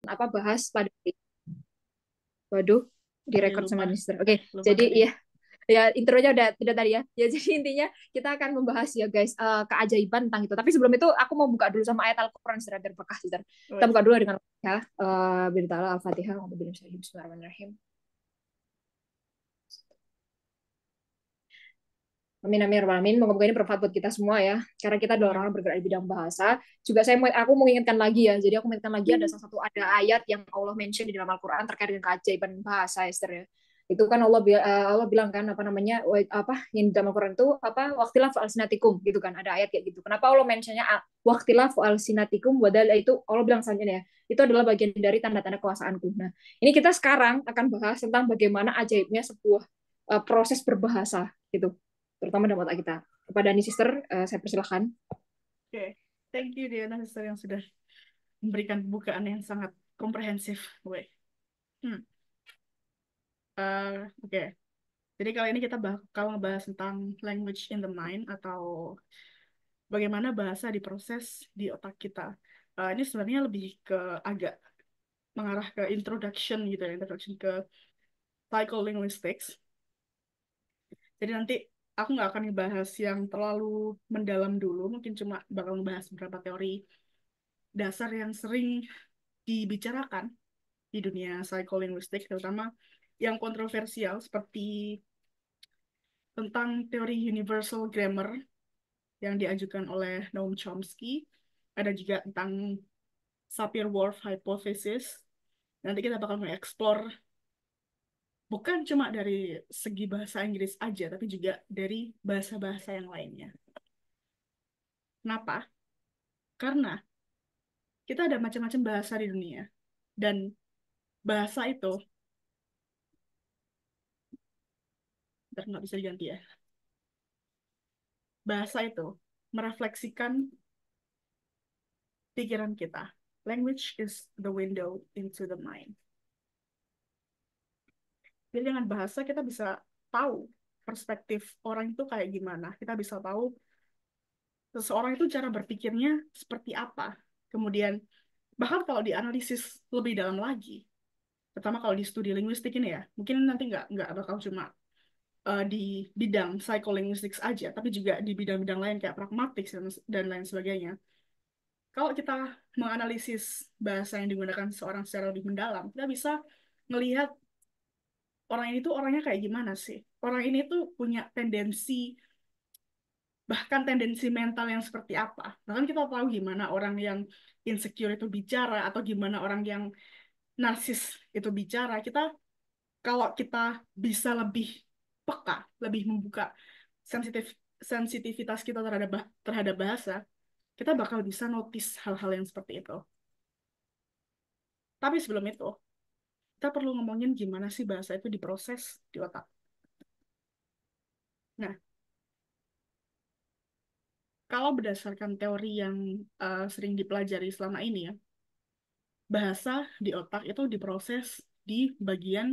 apa bahas pada waduh Iya, direkod sama lupa. Mister. Oke, Lupa jadi tadi. ya ya intronya udah tidak tadi ya. Ya jadi intinya kita akan membahas ya guys keajaiban tentang itu. Tapi sebelum itu aku mau buka dulu sama ayat Al-Qur'an secara berkah Sister. Kita Wait. buka dulu dengan ya Al-Fatihah. Bismillahirrahmanirrahim. Amin amin ya rabbal alamin. Moga-moga ini bermanfaat buat kita semua ya. Karena kita adalah orang Amin. yang bergerak di bidang bahasa. Juga aku mau ingatkan lagi ya. Jadi aku mengingatkan lagi ada salah satu ada ayat yang Allah mention di dalam Al-Qur'an terkait dengan keajaiban bahasa Esther ya. Itu kan Allah bilang kan apa namanya apa yang di dalam Al-Qur'an itu apa waqtilaf alsinatikum gitu kan. Ada ayat kayak gitu. Kenapa Allah mentionnya waqtilaf alsinatikum wadal itu Allah bilang selanjutnya ya. Itu adalah bagian dari tanda-tanda kekuasaanku. Nah, ini kita sekarang akan bahas tentang bagaimana ajaibnya sebuah proses berbahasa gitu terutama dalam otak kita. Kepada Ani Sister, saya persilahkan. Oke. Thank you, Diana, sister yang sudah memberikan pembukaan yang sangat komprehensif. Wait. Hmm. Oke. Jadi kali ini kita bakal ngebahas tentang language in the mind atau bagaimana bahasa diproses di otak kita. Ini sebenarnya lebih ke agak mengarah ke introduction gitu ya, introduction ke psycholinguistics. Jadi nanti aku nggak akan ngebahas yang terlalu mendalam dulu, mungkin cuma bakal ngebahas beberapa teori dasar yang sering dibicarakan di dunia psycholinguistik, terutama yang kontroversial seperti tentang teori universal grammar yang diajukan oleh Noam Chomsky. Ada juga tentang Sapir-Whorf hypothesis. Nanti kita bakal mengeksplor bukan cuma dari segi bahasa Inggris aja, tapi juga dari bahasa-bahasa yang lainnya. Kenapa? Karena kita ada macam-macam bahasa di dunia. Dan bahasa itu, ntar nggak bisa diganti ya, bahasa itu merefleksikan pikiran kita. Language is the window into the mind. Jadi dengan bahasa kita bisa tahu perspektif orang itu kayak gimana. Kita bisa tahu seseorang itu cara berpikirnya seperti apa. Kemudian bahkan kalau dianalisis lebih dalam lagi, pertama kalau di studi linguistik ini ya, mungkin nanti nggak bakal cuma di bidang psycholinguistics aja, tapi juga di bidang-bidang lain kayak pragmatik dan lain sebagainya. Kalau kita menganalisis bahasa yang digunakan seorang secara lebih mendalam, kita bisa melihat orang ini tuh orangnya kayak gimana sih. Orang ini tuh punya tendensi, bahkan tendensi mental yang seperti apa. Bahkan kita tahu gimana orang yang insecure itu bicara, atau gimana orang yang narsis itu bicara. Kalau kita bisa lebih peka, lebih membuka sensitif sensitivitas kita terhadap bahasa, kita bakal bisa notice hal-hal yang seperti itu. Tapi sebelum itu, kita perlu ngomongin gimana sih bahasa itu diproses di otak. Nah, kalau berdasarkan teori yang sering dipelajari selama ini ya, bahasa di otak itu diproses di bagian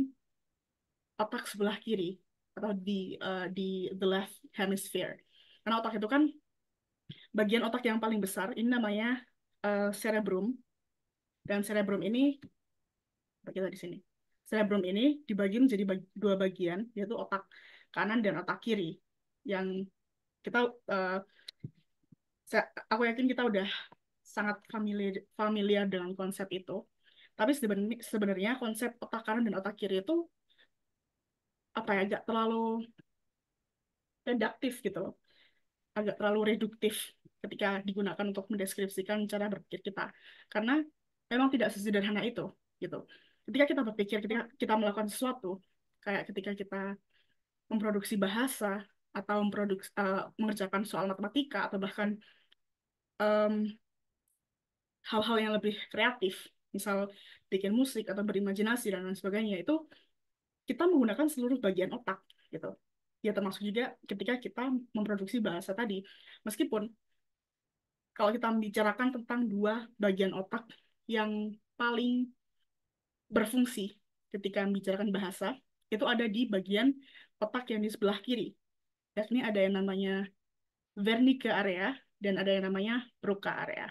otak sebelah kiri atau di the left hemisphere. Karena otak itu kan bagian otak yang paling besar, ini namanya cerebrum, dan cerebrum ini kita di sini. Cerebrum ini dibagi menjadi dua bagian, yaitu otak kanan dan otak kiri. Yang kita, uh, aku yakin kita udah sangat familiar, familiar dengan konsep itu. Tapi sebenarnya konsep otak kanan dan otak kiri itu apa ya, agak terlalu reduktif gitu loh, agak terlalu reduktif ketika digunakan untuk mendeskripsikan cara berpikir kita. Karena memang tidak sesederhana itu gitu. Ketika kita berpikir, ketika kita melakukan sesuatu, kayak ketika kita memproduksi bahasa atau mengerjakan soal matematika atau bahkan em, hal-hal yang lebih kreatif, misal bikin musik atau berimajinasi dan lain sebagainya, itu kita menggunakan seluruh bagian otak gitu. Ya termasuk juga ketika kita memproduksi bahasa tadi. Meskipun kalau kita membicarakan tentang dua bagian otak yang paling berfungsi ketika membicarakan bahasa, itu ada di bagian otak yang di sebelah kiri. Yakni ada yang namanya Wernicke area dan ada yang namanya Broca area.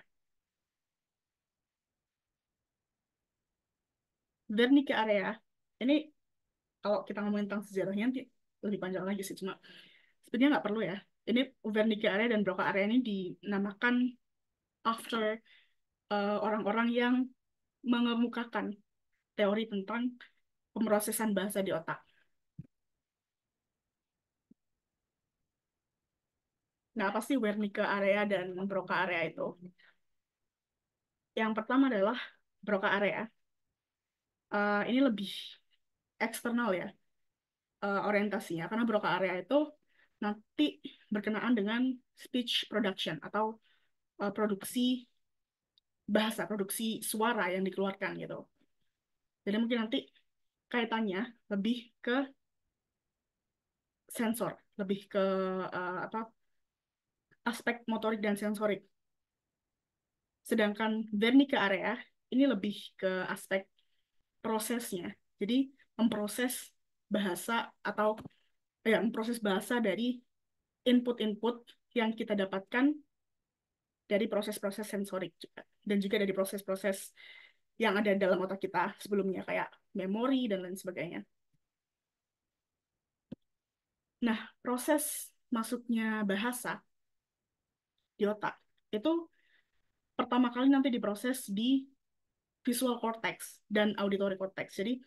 Wernicke area ini kalau kita ngomongin tentang sejarahnya nanti lebih panjang lagi sih, cuma sebenarnya nggak perlu ya. Ini Wernicke area dan Broca area ini dinamakan after orang-orang yang mengemukakan teori tentang pemrosesan bahasa di otak. Nah, apa sih Wernicke area dan Broca area itu? Yang pertama adalah Broca area. Ini lebih eksternal ya, orientasinya, karena Broca area itu nanti berkenaan dengan speech production atau produksi bahasa, produksi suara yang dikeluarkan gitu. Jadi mungkin nanti kaitannya lebih ke sensor, lebih ke apa, aspek motorik dan sensorik. Sedangkan Wernicke area ini lebih ke aspek prosesnya. Jadi memproses bahasa atau ya memproses bahasa dari input-input yang kita dapatkan dari proses-proses sensorik juga, dan juga dari proses-proses yang ada dalam otak kita sebelumnya kayak memori dan lain sebagainya. Nah, proses masuknya bahasa di otak itu pertama kali nanti diproses di visual cortex dan auditory cortex. Jadi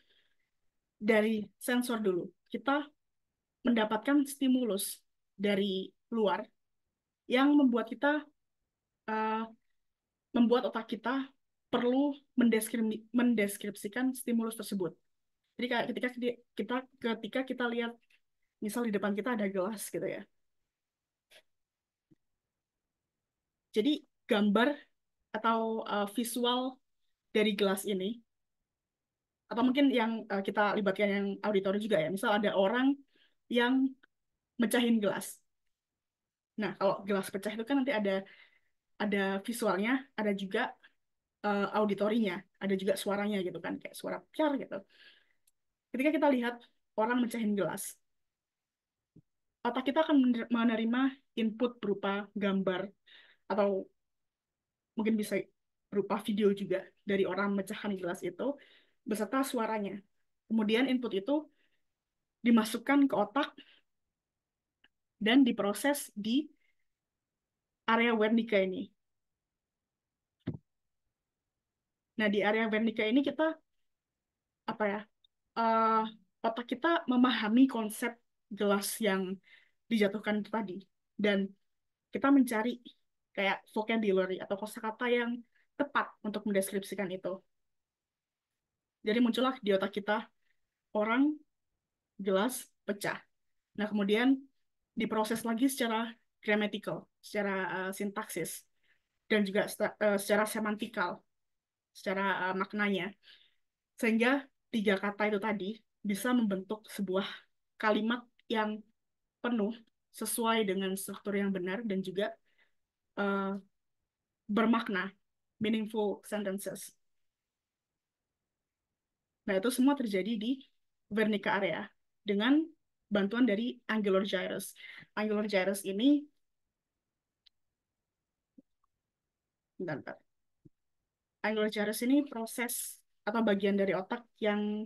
dari sensor dulu kita mendapatkan stimulus dari luar yang membuat kita uh, membuat otak kita perlu mendeskripsikan stimulus tersebut. Jadi kayak ketika kita lihat misal di depan kita ada gelas gitu ya. Jadi gambar atau visual dari gelas ini, atau mungkin yang kita libatkan yang auditori juga ya. Misal ada orang yang mecahin gelas. Nah, kalau gelas pecah itu kan nanti ada visualnya, ada juga auditorinya, ada juga suaranya gitu kan, kayak suara piar gitu. Ketika kita lihat orang mecahin gelas, otak kita akan menerima input berupa gambar atau mungkin bisa berupa video juga dari orang mecahkan gelas itu beserta suaranya. Kemudian input itu dimasukkan ke otak dan diproses di area Wernicke ini. Nah, di area Wernicke ini kita apa ya? eh, Otak kita memahami konsep gelas yang dijatuhkan itu tadi dan kita mencari kayak vocabulary atau kosakata yang tepat untuk mendeskripsikan itu. Jadi muncullah di otak kita orang gelas pecah. Nah, kemudian diproses lagi secara grammatical, secara sintaksis, dan juga secara semantikal, secara maknanya. Sehingga tiga kata itu tadi bisa membentuk sebuah kalimat yang penuh sesuai dengan struktur yang benar dan juga uh, bermakna, meaningful sentences. Nah, itu semua terjadi di Wernicke area dengan bantuan dari angular gyrus. Angular gyrus ini, bentar, bentar. Angular gyrus ini proses atau bagian dari otak yang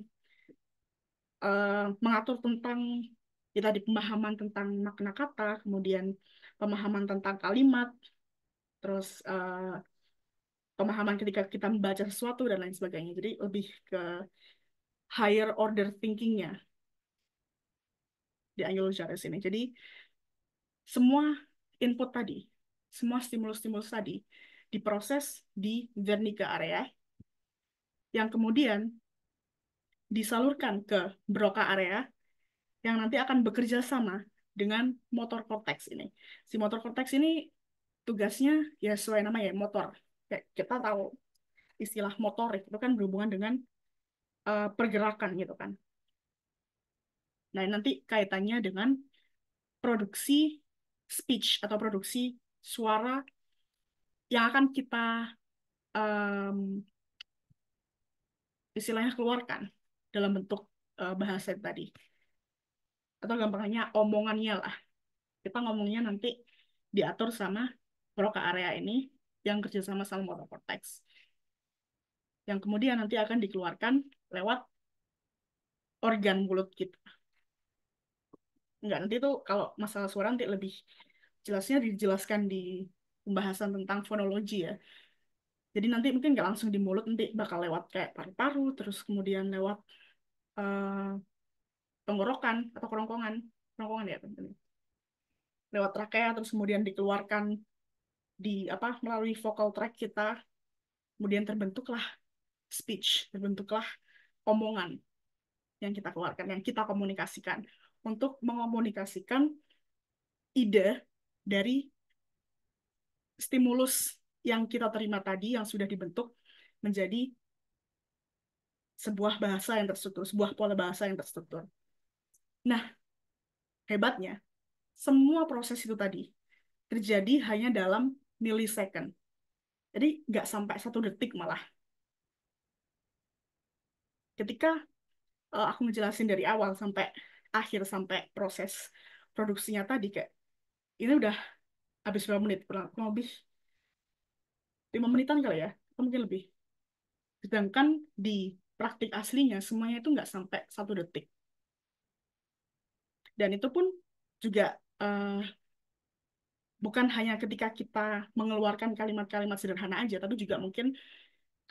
mengatur tentang ya tadi pemahaman tentang makna kata, kemudian pemahaman tentang kalimat, terus pemahaman ketika kita membaca sesuatu dan lain sebagainya. Jadi lebih ke higher order thinking-nya di Angular gyrus ini. Jadi semua input tadi, semua stimulus-stimulus tadi diproses di Wernicke area yang kemudian disalurkan ke Broca area yang nanti akan bekerja sama dengan motor cortex ini. Si motor cortex ini tugasnya ya sesuai nama ya motor. Kayak kita tahu istilah motorik itu kan berhubungan dengan pergerakan gitu kan. Nah, nanti kaitannya dengan produksi speech atau produksi suara yang akan kita um, istilahnya keluarkan dalam bentuk bahasa tadi. Atau gampangnya omongannya lah. Kita ngomongnya nanti diatur sama Broca area ini yang kerjasama sama motor cortex. yang kemudian nanti akan dikeluarkan lewat organ mulut kita. Enggak, nanti tuh kalau masalah suara nanti lebih jelasnya dijelaskan di pembahasan tentang fonologi ya. Jadi nanti mungkin nggak langsung di mulut, nanti bakal lewat kayak paru-paru, terus kemudian lewat eh, tenggorokan atau kerongkongan, kerongkongan ya tentunya. Lewat trakea, terus kemudian dikeluarkan di apa melalui vocal tract kita, kemudian terbentuklah speech, terbentuklah omongan yang kita keluarkan, yang kita komunikasikan untuk mengomunikasikan ide dari stimulus yang kita terima tadi yang sudah dibentuk menjadi sebuah bahasa yang terstruktur, sebuah pola bahasa yang terstruktur. Nah, hebatnya, semua proses itu tadi terjadi hanya dalam milisecond. Jadi nggak sampai 1 detik malah. Ketika aku ngejelasin dari awal sampai akhir, sampai proses produksinya tadi, kayak ini udah habis berapa menit? Kurang lebih 5 menitan kali ya, atau mungkin lebih. Sedangkan di praktik aslinya semuanya itu nggak sampai 1 detik. Dan itu pun juga bukan hanya ketika kita mengeluarkan kalimat-kalimat sederhana aja, tapi juga mungkin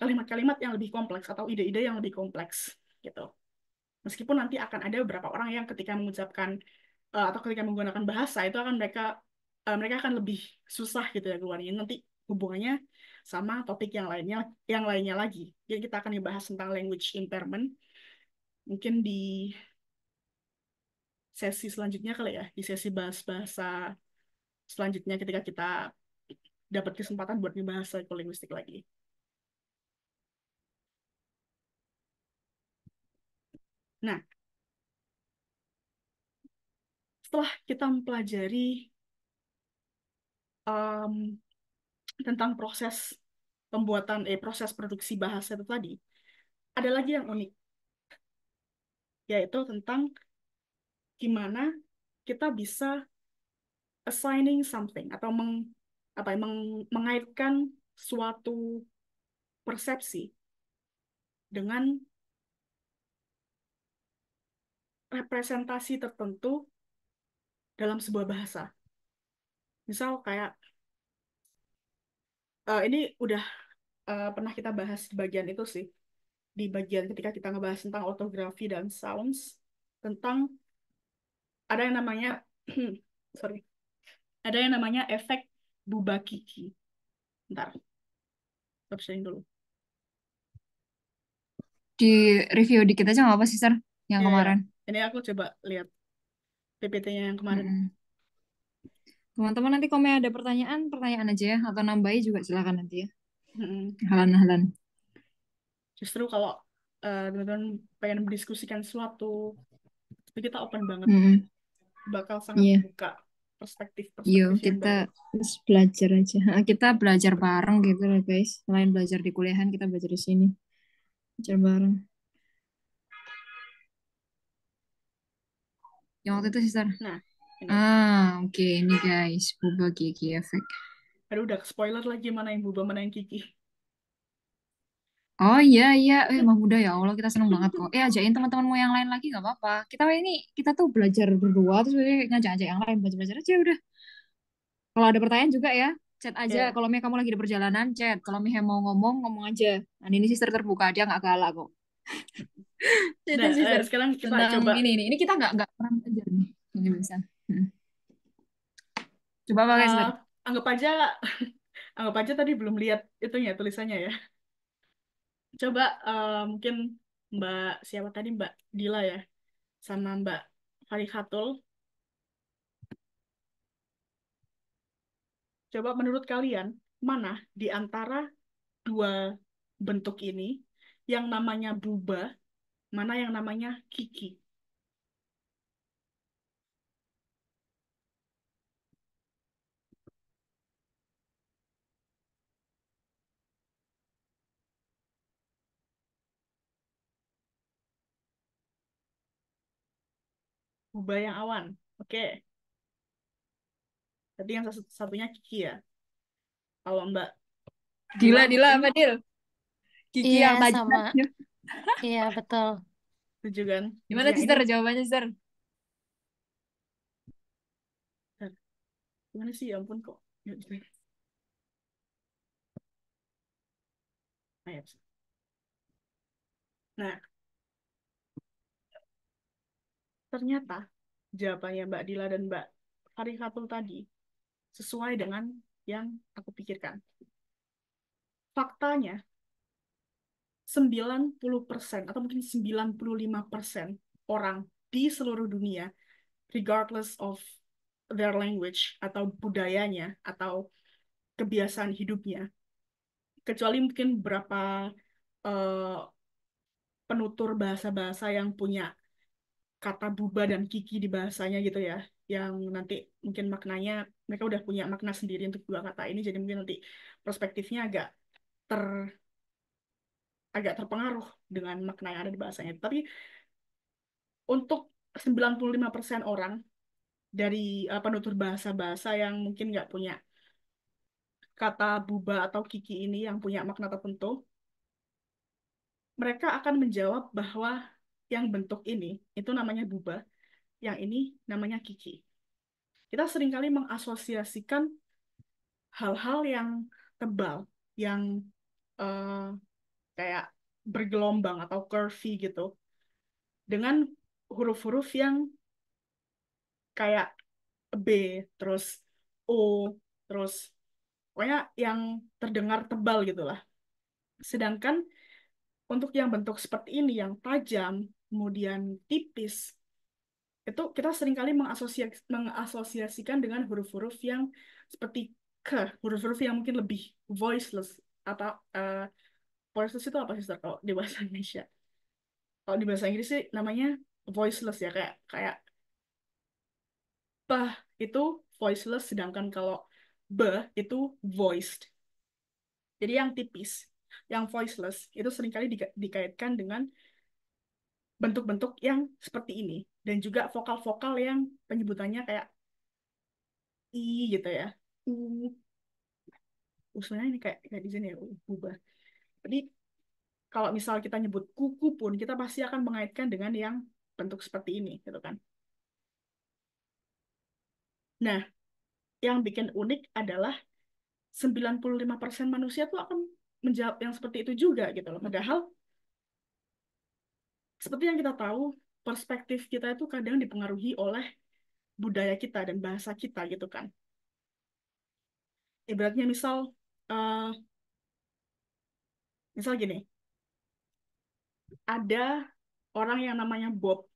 kalimat-kalimat yang lebih kompleks atau ide-ide yang lebih kompleks gitu. Meskipun nanti akan ada beberapa orang yang ketika mengucapkan atau ketika menggunakan bahasa itu akan mereka akan lebih susah gitu ya keluarnya. Nanti hubungannya sama topik yang lainnya lagi. Jadi kita akan membahas tentang language impairment mungkin di sesi selanjutnya kali ya, di sesi bahas bahasa selanjutnya ketika kita dapat kesempatan buat membahas psikolinguistik lagi. Nah, setelah kita mempelajari em, tentang proses produksi bahasa itu tadi, ada lagi yang unik, yaitu tentang gimana kita bisa assigning something atau mengaitkan suatu persepsi dengan representasi tertentu dalam sebuah bahasa. Misal kayak ini udah pernah kita bahas di bagian itu sih, di bagian ketika kita ngebahas tentang ortografi dan sounds, tentang ada yang namanya sorry, ada yang namanya efek Bubakiki. Ntar, stop sharing dulu. Di review dikit aja nggak apa sih, Sir? Yang Ya, ya. kemarin. Ini aku coba lihat PPT-nya yang kemarin. Mm-mm. Teman-teman nanti kalau ada pertanyaan, pertanyaan aja ya. Atau nambahi juga silakan nanti ya. Mm-mm. Halan-halan. Justru kalau teman-teman pengen mendiskusikan sesuatu, tapi kita open banget, Mm-mm. bakal sangat Iya. membuka Yuk, perspektif-perspektif yang kita baru. terus belajar aja. Kita belajar bareng gitu loh, guys. Selain belajar di kuliahan, kita belajar di sini. Belajar bareng. Yang waktu itu sih, Sir. Nah, ini. Oke. Ini guys. Boba Gigi Effect. Aduh, udah spoiler lagi mana yang Buba, mana yang Kiki. Oh iya, iya. Emang udah ya Allah, kita seneng banget kok. Ajakin teman-temanmu yang lain lagi nggak apa-apa. Kita tuh belajar berdua, terus ngajak-ngajak yang lain, belajar-belajar aja udah. Kalau ada pertanyaan juga ya, chat aja. Ya, Kalau Mia kamu lagi di perjalanan, chat. Kalau Mia mau ngomong, ngomong aja. Nah, ini sister terbuka, dia nggak galak kok. Itu nah, sister. sekarang kita Tentang coba ini kita nggak pernah belajar nih. Ini bisa. Hmm. Coba pakai uh, sister. anggap aja anggap aja tadi belum lihat itunya tulisannya ya. Coba mungkin Mbak siapa tadi, Mbak Dila ya, sama Mbak Farihatul. Coba menurut kalian mana di antara dua bentuk ini yang namanya buba, mana yang namanya kiki? Buba yang awan. Oke, tadi yang satunya kiki ya. Kalau Mbak Dila Dila, Dila mungkin apa Dil? Gigi Iya, yang sama. tajam. Iya, betul. Setuju kan? Gigi Gimana, yang ini, sister? Jawabannya, sister? gimana sih? Ya ampun kok. Ayo. Nah, ternyata jawabannya Mbak Dila dan Mbak Farihatul tadi sesuai dengan yang aku pikirkan. Faktanya, 90% atau mungkin 95% orang di seluruh dunia, regardless of their language atau budayanya atau kebiasaan hidupnya, kecuali mungkin beberapa eh, penutur bahasa-bahasa yang punya kata buba dan kiki di bahasanya gitu ya, yang nanti mungkin maknanya mereka udah punya makna sendiri untuk dua kata ini, jadi mungkin nanti perspektifnya ter agak terpengaruh dengan makna yang ada di bahasanya. Tapi untuk 95% orang dari penutur bahasa-bahasa yang mungkin nggak punya kata buba atau kiki ini yang punya makna tertentu, mereka akan menjawab bahwa yang bentuk ini itu namanya buba, yang ini namanya kiki. Kita seringkali mengasosiasikan hal-hal yang tebal, yang eh, kayak bergelombang atau curvy gitu, dengan huruf-huruf yang kayak B, terus O, terus pokoknya yang terdengar tebal gitu lah. Sedangkan untuk yang bentuk seperti ini, yang tajam, kemudian tipis, itu kita seringkali mengasosiasikan dengan huruf-huruf yang seperti ke, huruf-huruf yang mungkin lebih voiceless, atau voiceless itu apa sih Star, kalau di bahasa Indonesia? Kalau di bahasa Inggris sih namanya voiceless ya, kayak kayak bah itu voiceless, sedangkan kalau be itu voiced. Jadi yang tipis, yang voiceless itu seringkali dikaitkan dengan bentuk-bentuk yang seperti ini, dan juga vokal-vokal yang penyebutannya kayak i gitu ya. Usulnya ini kayak kayak di sini ya, ubah. Jadi kalau misal kita nyebut kuku pun kita pasti akan mengaitkan dengan yang bentuk seperti ini gitu kan. Nah, yang bikin unik adalah 95% manusia tuh akan menjawab yang seperti itu juga gitu loh. Padahal seperti yang kita tahu, perspektif kita itu kadang dipengaruhi oleh budaya kita dan bahasa kita gitu kan. Ibaratnya eh, misal gini, ada orang yang namanya Bob,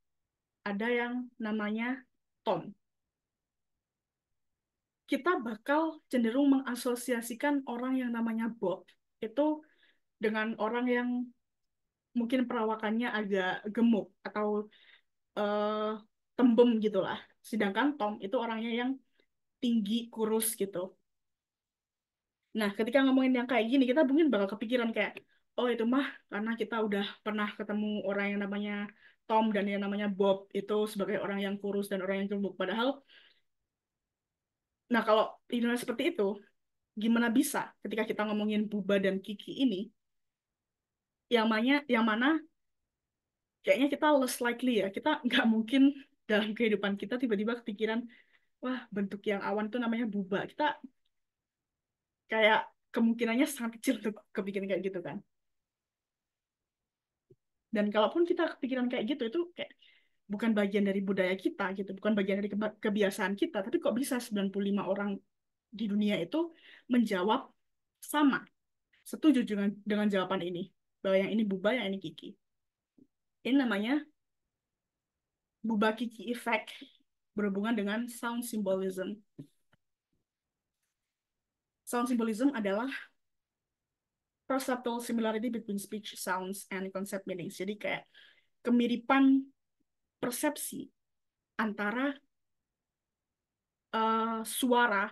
ada yang namanya Tom. Kita bakal cenderung mengasosiasikan orang yang namanya Bob itu dengan orang yang mungkin perawakannya agak gemuk atau eh, tembem gitulah. Sedangkan Tom itu orangnya yang tinggi, kurus gitu. Nah, ketika ngomongin yang kayak gini, kita mungkin bakal kepikiran kayak, oh itu mah karena kita udah pernah ketemu orang yang namanya Tom dan yang namanya Bob itu sebagai orang yang kurus dan orang yang gemuk. Padahal, nah kalau dinilai seperti itu, gimana bisa ketika kita ngomongin Buba dan Kiki ini, yang mana kayaknya kita less likely ya, kita nggak mungkin dalam kehidupan kita tiba-tiba kepikiran, wah bentuk yang awan itu namanya Buba. Kita kayak kemungkinannya sangat kecil untuk kepikiran kayak gitu kan. Dan kalaupun kita kepikiran kayak gitu, itu kayak bukan bagian dari budaya kita gitu, bukan bagian dari kebiasaan kita, tapi kok bisa 95 orang di dunia itu menjawab sama, setuju dengan jawaban ini, bahwa yang ini Buba, yang ini Kiki. Ini namanya Buba Kiki Effect, berhubungan dengan sound symbolism. Sound symbolism adalah perceptual similarity between speech, sounds, and concept meanings. Jadi kayak kemiripan persepsi antara suara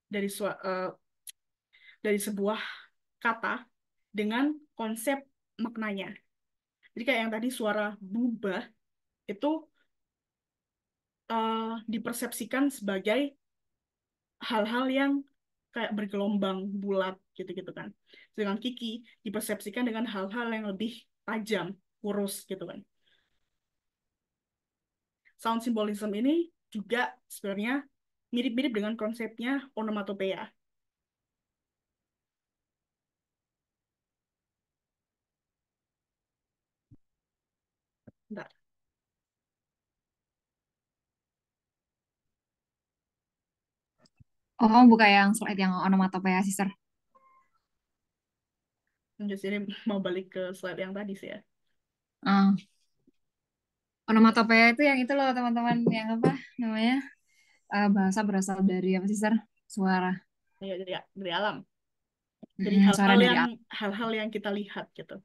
dari dari sebuah kata dengan konsep maknanya. Jadi kayak yang tadi suara buba itu dipersepsikan sebagai hal-hal yang kayak bergelombang bulat gitu-gitu kan. Sedangkan Kiki dipersepsikan dengan hal-hal yang lebih tajam, kurus gitu kan. Sound symbolism ini juga sebenarnya mirip-mirip dengan konsepnya onomatopeia. Bentar, Oh, kamu buka yang slide yang onomatopoeia, sister. jadi mau balik ke slide yang tadi sih ya. Ah, onomatopoeia itu yang itu loh teman-teman, yang apa namanya? Bahasa berasal dari apa, sister? Suara. Ya, dari alam. Jadi Suara dari hal-hal yang kita lihat gitu.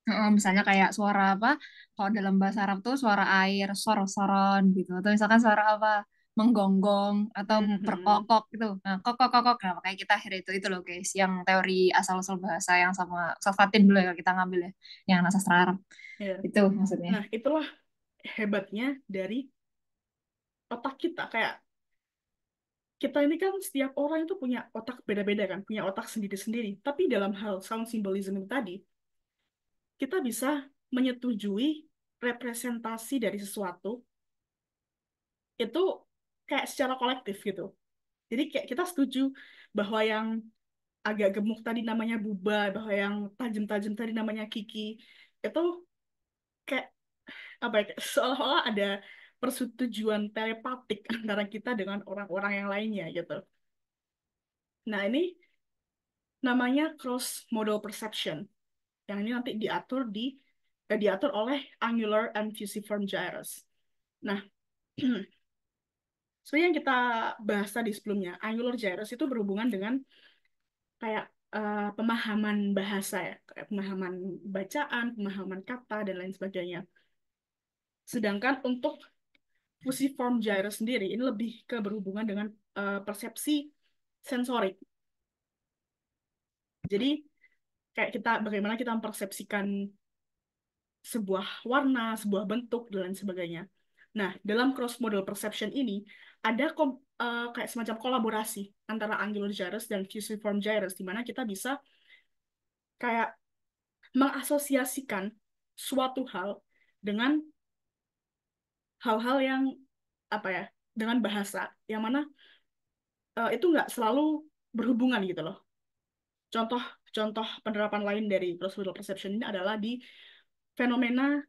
Misalnya kayak suara apa? Kalau dalam bahasa Arab tuh suara air, sor-soron gitu. Atau misalkan suara apa? Menggonggong atau Mhm. berkokok gitu. Nah, kokok-kokok. Nah, makanya kita akhirnya itu loh guys, yang teori asal-usul bahasa yang sama Safatin dulu ya kita ngambil ya, yang anak sastra Arab. Ya. Itu maksudnya. Nah, itulah hebatnya dari otak kita. Kayak kita ini kan setiap orang itu punya otak beda-beda kan, punya otak sendiri-sendiri. Tapi dalam hal sound symbolism itu tadi, kita bisa menyetujui representasi dari sesuatu itu kayak secara kolektif gitu. Jadi kayak kita setuju bahwa yang agak gemuk tadi namanya Buba, bahwa yang tajam-tajam tadi namanya Kiki. Itu kayak apa ya, kayak seolah-olah ada persetujuan telepatik antara kita dengan orang-orang yang lainnya gitu. Nah, ini namanya cross modal perception. Yang ini nanti diatur oleh angular and fusiform gyrus. Nah, sebenarnya yang kita bahas tadi sebelumnya, angular gyrus itu berhubungan dengan kayak pemahaman bahasa ya, kayak pemahaman bacaan, pemahaman kata dan lain sebagainya. Sedangkan untuk fusiform gyrus sendiri ini lebih ke berhubungan dengan persepsi sensorik. Jadi kayak bagaimana kita mempersepsikan sebuah warna, sebuah bentuk, dan lain sebagainya. Nah, dalam cross-modal perception ini, ada kayak semacam kolaborasi antara angular gyrus dan fusiform gyrus, di mana kita bisa kayak mengasosiasikan suatu hal dengan hal-hal yang apa ya, dengan bahasa, yang mana itu nggak selalu berhubungan gitu loh. Contoh contoh penerapan lain dari cross-modal perception ini adalah di fenomena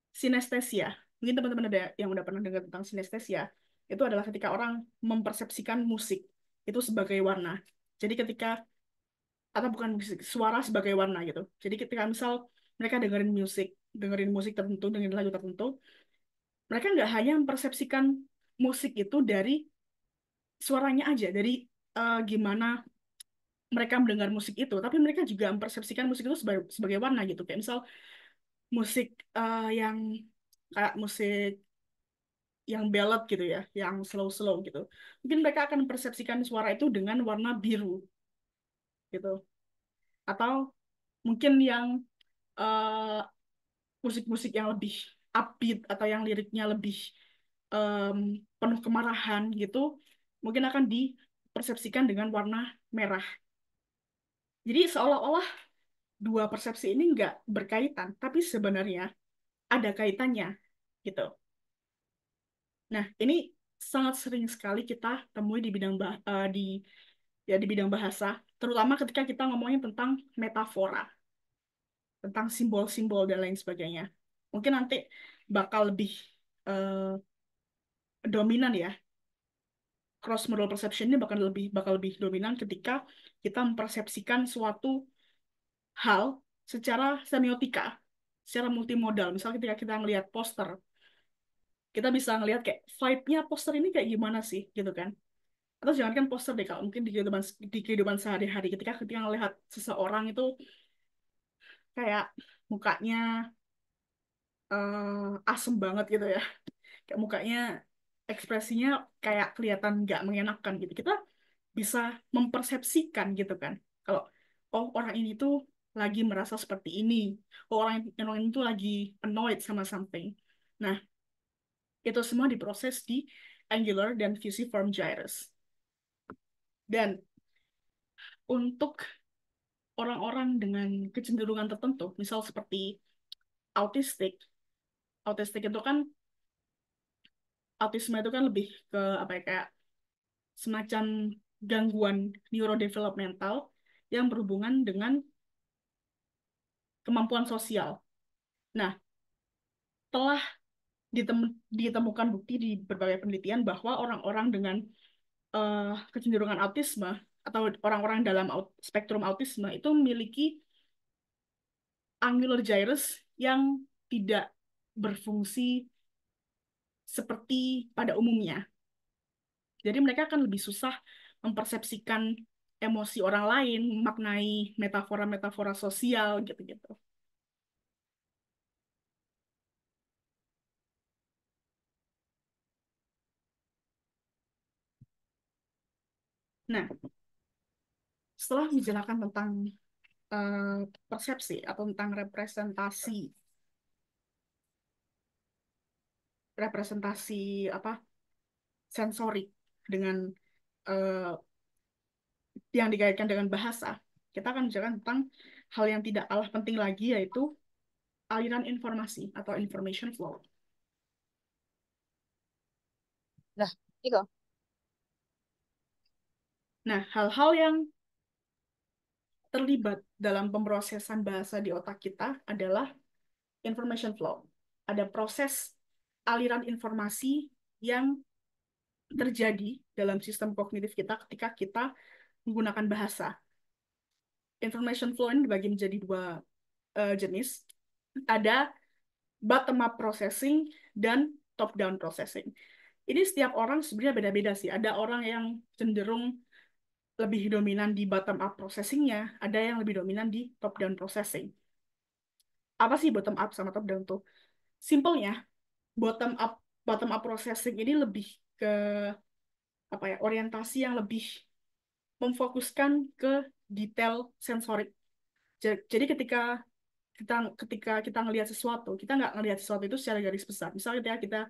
sinestesia. Mungkin teman-teman ada yang udah pernah dengar tentang sinestesia. Itu adalah ketika orang mempersepsikan musik itu sebagai warna. Jadi ketika, atau bukan musik, suara sebagai warna gitu. Jadi ketika misal mereka dengerin musik tertentu, dengerin lagu tertentu, mereka nggak hanya mempersepsikan musik itu dari suaranya aja, dari gimana mereka mendengar musik itu, tapi mereka juga mempersepsikan musik itu sebagai warna gitu. Kayak misal musik yang kayak musik yang ballad gitu ya, yang slow-slow gitu. Mungkin mereka akan mempersepsikan suara itu dengan warna biru gitu. Atau mungkin yang eh, musik-musik yang lebih upbeat atau yang liriknya lebih em, penuh kemarahan gitu, mungkin akan dipersepsikan dengan warna merah. Jadi seolah-olah dua persepsi ini nggak berkaitan, tapi sebenarnya ada kaitannya gitu. Nah, ini sangat sering sekali kita temui di di bidang bahasa, terutama ketika kita ngomongin tentang metafora, tentang simbol-simbol dan lain sebagainya. Mungkin nanti bakal lebih eh, dominan ya. Cross modal perception ini bakal lebih dominan ketika kita mempersepsikan suatu hal secara semiotika, secara multimodal. Misal ketika kita ngelihat poster, kita bisa ngelihat kayak vibe-nya poster ini kayak gimana sih gitu kan. Atau jangankan poster deh, kalau mungkin di kehidupan sehari-hari ketika ketika ngelihat seseorang itu kayak mukanya asem banget gitu ya, kayak mukanya ekspresinya kayak kelihatan nggak mengenakan gitu, kita bisa mempersepsikan gitu kan, kalau oh orang ini tuh lagi merasa seperti ini, oh orang ini tuh lagi annoyed sama something. Nah, itu semua diproses di angular dan fusiform gyrus. Dan untuk orang-orang dengan kecenderungan tertentu, misal seperti autistik. Autistik itu kan, autisme itu kan lebih ke apa ya, kayak semacam gangguan neurodevelopmental yang berhubungan dengan kemampuan sosial. Nah, telah ditemukan bukti di berbagai penelitian bahwa orang-orang dengan kecenderungan autisme atau orang-orang dalam spektrum autisme itu memiliki angular gyrus yang tidak berfungsi seperti pada umumnya. Jadi mereka akan lebih susah mempersepsikan emosi orang lain, memaknai metafora-metafora sosial gitu-gitu. Nah, setelah menjelaskan tentang persepsi atau tentang representasi, representasi apa sensorik dengan eh, yang dikaitkan dengan bahasa, kita akan bicara tentang hal yang tidak kalah penting lagi, yaitu aliran informasi atau information flow. Nah, itu. Nah, hal-hal yang terlibat dalam pemrosesan bahasa di otak kita adalah information flow. Ada proses aliran informasi yang terjadi dalam sistem kognitif kita ketika kita menggunakan bahasa. Information flow ini dibagi menjadi dua jenis. Ada bottom up processing dan top down processing. Ini setiap orang sebenarnya beda-beda sih. Ada orang yang cenderung lebih dominan di bottom up processing-nya, ada yang lebih dominan di top down processing. Apa sih bottom up sama top down tuh? Simpelnya, bottom up processing ini lebih ke apa ya, orientasi yang lebih memfokuskan ke detail sensorik. Jadi ketika kita kita ngelihat sesuatu, kita nggak ngelihat sesuatu itu secara garis besar. Misalnya ketika kita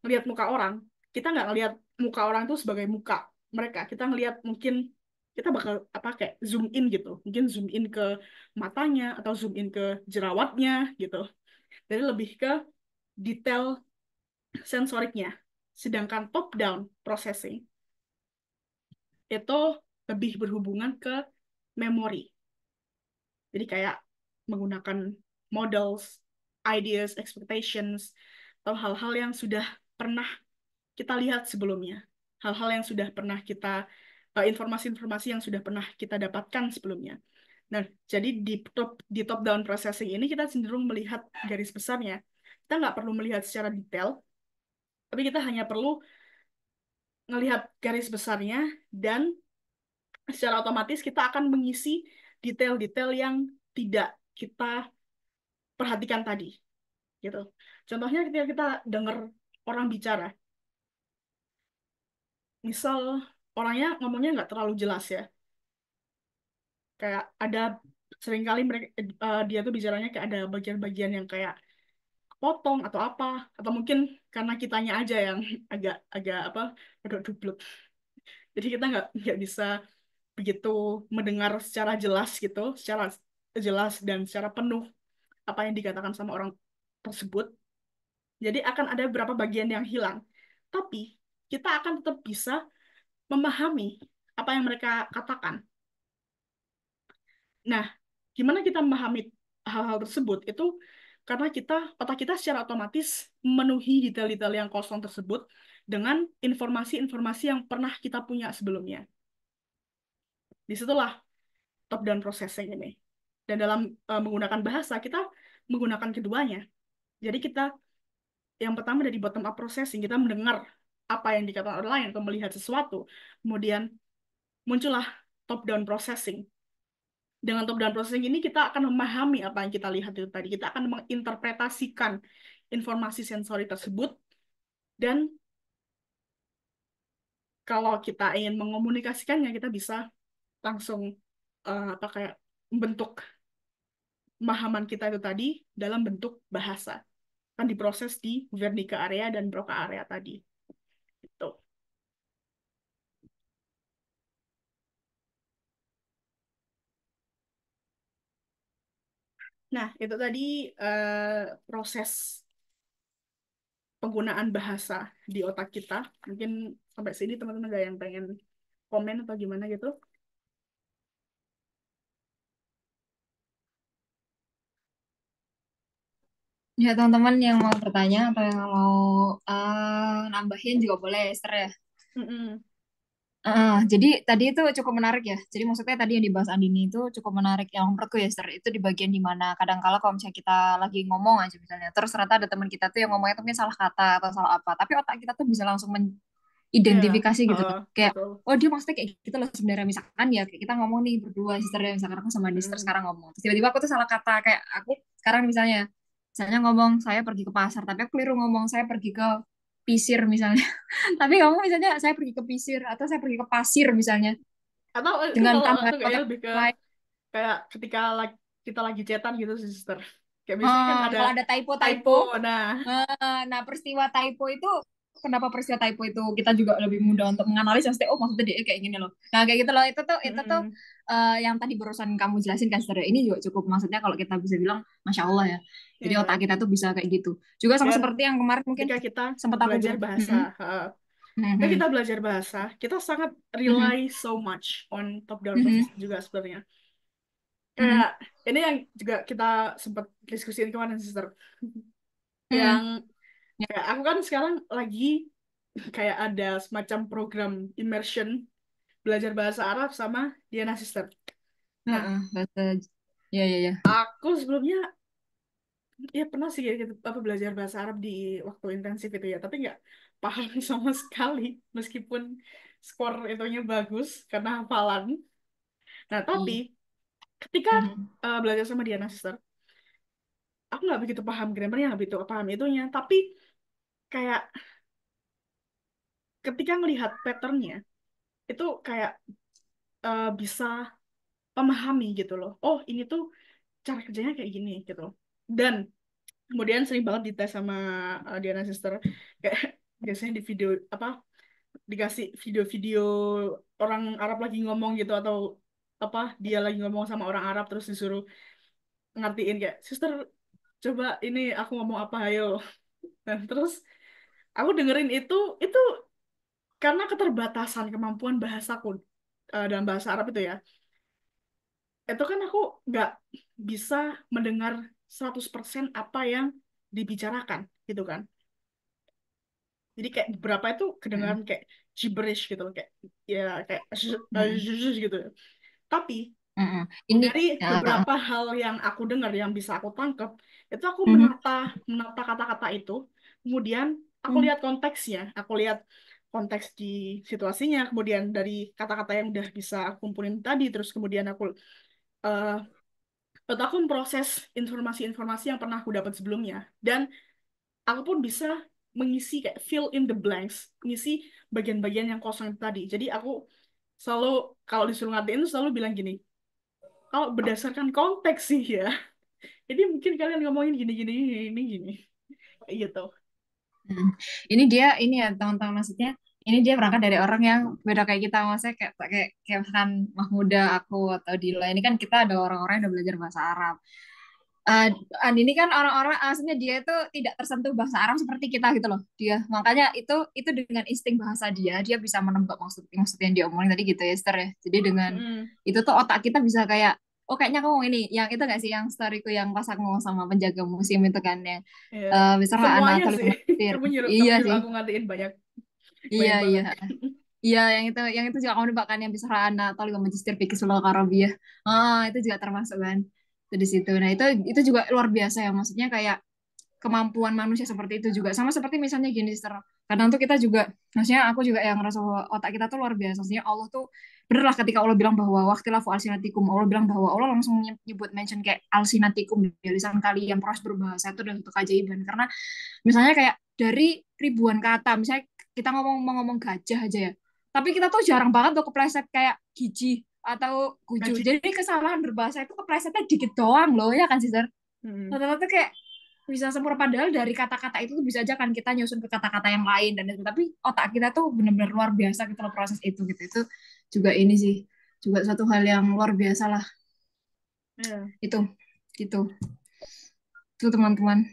ngelihat muka orang, kita nggak ngelihat muka orang itu sebagai muka mereka. Kita ngelihat mungkin kita bakal apa kayak zoom in gitu, mungkin zoom in ke matanya atau zoom in ke jerawatnya gitu. Jadi lebih ke detail sensoriknya. Sedangkan top down processing itu lebih berhubungan ke memori. Jadi kayak menggunakan models, ideas, expectations, atau hal-hal yang sudah pernah kita lihat sebelumnya. Hal-hal yang sudah pernah kita, informasi-informasi yang sudah pernah kita dapatkan sebelumnya. Nah, jadi di top down processing ini kita cenderung melihat garis besarnya. Kita nggak perlu melihat secara detail, tapi kita hanya perlu melihat garis besarnya dan secara otomatis kita akan mengisi detail-detail yang tidak kita perhatikan tadi, gitu. Contohnya ketika kita dengar orang bicara, misal orangnya ngomongnya nggak terlalu jelas ya, kayak ada seringkali mereka dia tuh bicaranya kayak ada bagian-bagian yang kayak potong atau apa, atau mungkin karena kitanya aja yang agak agak apa agak dublek, jadi kita nggak bisa begitu mendengar secara jelas gitu, secara jelas dan secara penuh apa yang dikatakan sama orang tersebut. Jadi akan ada beberapa bagian yang hilang, tapi kita akan tetap bisa memahami apa yang mereka katakan. Nah, gimana kita memahami hal-hal tersebut? Itu karena otak kita secara otomatis memenuhi detail-detail yang kosong tersebut dengan informasi-informasi yang pernah kita punya sebelumnya. Disitulah top down processing ini. Dan dalam menggunakan bahasa, kita menggunakan keduanya. Jadi yang pertama dari bottom up processing, kita mendengar apa yang dikatakan orang lain atau melihat sesuatu. Kemudian muncullah top down processing. Dengan top down processing ini kita akan memahami apa yang kita lihat itu tadi. Kita akan menginterpretasikan informasi sensori tersebut, dan kalau kita ingin mengomunikasikannya, kita bisa langsung apa kayak membentuk pemahaman kita itu tadi dalam bentuk bahasa. Kan diproses di Wernicke area dan Broca area tadi. Itu. Nah, itu tadi proses penggunaan bahasa di otak kita. Mungkin sampai sini teman-teman ada yang pengen komen atau gimana gitu? Ya, teman-teman yang mau bertanya atau yang mau nambahin juga boleh, Esther ya. Mm-mm. Jadi tadi itu cukup menarik ya. Jadi maksudnya tadi yang dibahas Andini itu cukup menarik. Yang menurutku ya, Esther, itu di bagian dimana kadang-kala kalau misalnya kita lagi ngomong aja misalnya, terus ternyata ada teman kita tuh yang ngomongnya tuh mungkin salah kata atau salah apa, tapi otak kita tuh bisa langsung Ya, mengidentifikasi gitu loh. Kayak, betul. oh dia maksudnya kayak gitu loh sebenarnya. Misalkan ya, kayak kita ngomong nih berdua, Esther ya, misalkan aku sama Esther Mm-mm. sekarang ngomong. Terus tiba-tiba aku tuh salah kata, kayak aku sekarang misalnya ngomong saya pergi ke pasar, tapi aku keliru ngomong saya pergi ke pisir misalnya. Tapi kamu misalnya saya pergi ke pisir atau saya pergi ke pasir misalnya Atau itu dengan kalau itu tambahan kata kayaknya lebih ke lain. kayak ketika kita lagi chatan gitu, sister. Kayak biasanya kan ada Kalau ada typo. typo-typo, Nah, nah peristiwa typo itu kenapa peristiwa typo itu kita juga lebih mudah untuk menganalisis maksudnya oh maksudnya dia kayak gini loh. Nah kayak gitu loh itu tuh mm-mm. yang tadi barusan kamu jelasin kan saudara ini juga cukup maksudnya kalau kita bisa bilang masya Allah ya. Jadi otak Ya. kita tuh bisa kayak gitu. Juga sama Dan seperti yang kemarin mungkin ketika kita sempat aku belajar bilang. bahasa, ketika Mhm. kita belajar bahasa, kita sangat Mhm. rely so much on top-down process Mhm. juga sebenarnya. Mhm. Kayak ini yang juga kita sempat diskusiin kemarin, sister. Yang Mhm. Ya. kayak aku kan sekarang lagi kayak ada semacam program immersion belajar bahasa Arab sama Diana Sister. Nah, Heeh, bahasa ya ya ya. aku sebelumnya ya pernah sih ya gitu, apa belajar bahasa Arab di waktu intensif itu ya, tapi nggak paham sama sekali meskipun skor itunya bagus karena hafalan. Nah, tapi Iya. ketika Mhm. belajar sama Diana Sister, aku nggak begitu paham grammarnya, nggak begitu paham itunya, tapi kayak ketika melihat patternnya itu kayak bisa memahami gitu loh. Oh, ini tuh cara kerjanya kayak gini gitu. Dan kemudian sering banget dites sama Diana Sister kayak biasanya di video apa dikasih video-video orang Arab lagi ngomong gitu atau apa dia lagi ngomong sama orang Arab terus disuruh ngertiin kayak sister coba ini aku ngomong apa ayo. Dan terus aku dengerin itu karena keterbatasan kemampuan bahasaku dalam bahasa Arab itu ya. Itu kan aku nggak bisa mendengar 100% apa yang dibicarakan gitu kan. Jadi kayak beberapa itu kedengaran Mhm. kayak gibberish gitu loh, kayak ya kayak Mhm. gitu. Tapi Mhm. Ini dari ya. beberapa hal yang aku dengar yang bisa aku tangkap, itu aku Mhm. menata menata kata-kata itu, kemudian aku Mhm. lihat konteksnya, aku lihat konteks di situasinya, kemudian dari kata-kata yang udah bisa aku kumpulin tadi, terus kemudian eh aku memproses informasi-informasi yang pernah aku dapat sebelumnya, dan aku pun bisa mengisi kayak fill in the blanks, mengisi bagian-bagian yang kosong itu tadi. Jadi aku selalu kalau disuruh ngatain tuh selalu bilang gini, kalau berdasarkan konteks sih ya. Jadi mungkin kalian ngomongin gini-gini ini gini. Kayak gitu. Mhm. Ini dia ini ya teman-teman maksudnya ini dia berangkat dari orang yang beda kayak kita maksudnya kayak kayak kayak misalkan Mahmuda aku atau Dila ini kan kita ada orang-orang yang udah belajar bahasa Arab. Eh, ini kan orang-orang aslinya dia itu tidak tersentuh bahasa Arab seperti kita gitu loh dia makanya itu dengan insting bahasa dia bisa menebak maksud maksud yang dia omongin tadi gitu ya Esther ya jadi dengan Mm-mm. itu tuh otak kita bisa kayak oh kayaknya kamu ini yang itu gak sih yang storyku yang pas aku ngomong sama penjaga museum itu kan yang Ya. misalnya anak Semuanya atau sih. Kamu iya nyuruh sih aku ngatain banyak iya banyak iya banget. iya yang itu juga kamu nebak kan yang bisa anak atau lima magister pikir sulul karabiyah itu juga termasuk kan itu di situ nah itu juga luar biasa ya maksudnya kayak kemampuan manusia seperti itu juga sama seperti misalnya gini Sister. Kadang tuh kita juga maksudnya aku juga yang ngerasa bahwa otak kita tuh luar biasa maksudnya Allah tuh bener lah ketika Allah bilang bahwa waktilafu alsinatikum Allah bilang bahwa Allah langsung nyebut mention kayak alsinatikum di lisan kalian proses berbahasa itu dan untuk keajaiban karena misalnya kayak dari ribuan kata misalnya kita mau ngomong gajah aja ya tapi kita tuh jarang banget tuh kepleset kayak gigi atau guju Gaji. jadi kesalahan berbahasa itu keplesetnya dikit doang loh ya kan Sister Mm. rata-rata kayak bisa sempurna padahal dari kata-kata itu tuh bisa aja kan kita nyusun ke kata-kata yang lain dan itu tapi otak kita tuh benar-benar luar biasa gitu loh proses itu gitu itu juga ini sih juga satu hal yang luar biasa lah Ya. itu gitu Tuh teman-teman.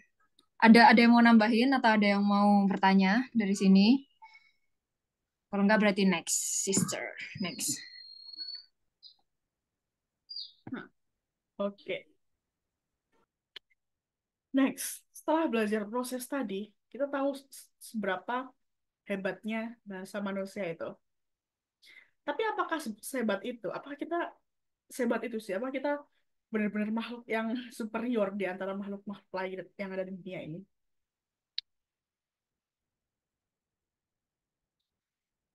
Ada yang mau nambahin atau ada yang mau bertanya dari sini? Kalau enggak berarti next, sister. Next. Nah, oke. Next, setelah belajar proses tadi, kita tahu seberapa hebatnya bahasa manusia itu. Tapi apakah sehebat itu? Apakah kita sehebat itu sih? Apa kita benar-benar makhluk yang superior di antara makhluk-makhluk lain yang ada di dunia ini?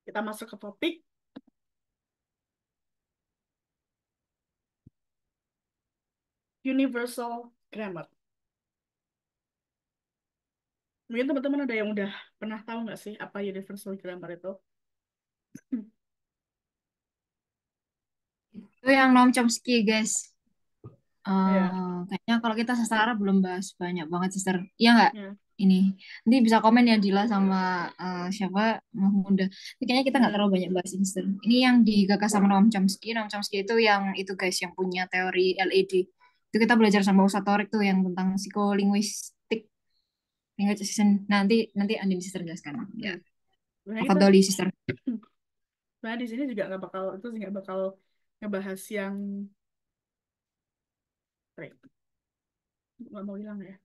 Kita masuk ke topik universal grammar. Mungkin teman-teman ada yang udah pernah tahu nggak sih apa universal grammar itu? Itu yang Noam Chomsky, guys. Ya, Kayaknya kalau kita sastra belum bahas banyak banget, sister. Iya nggak? ya. Ini. Nanti bisa komen ya Dila sama siapa Mahmuda. Tapi kayaknya kita nggak Hmm. terlalu banyak bahas ini, sister. Ini yang digagas sama Noam Chomsky. Noam Chomsky itu yang itu guys, yang punya teori LED. Itu kita belajar sama Ustadz Torik tuh yang tentang psikolinguistik. Language assessment. Nanti nanti Andin sister jelaskan. Ya. Hmm. Sebenarnya kita Tafadholi sister. sebenarnya di sini juga nggak bakal ngebahas yang sorry, nggak mau hilang ya.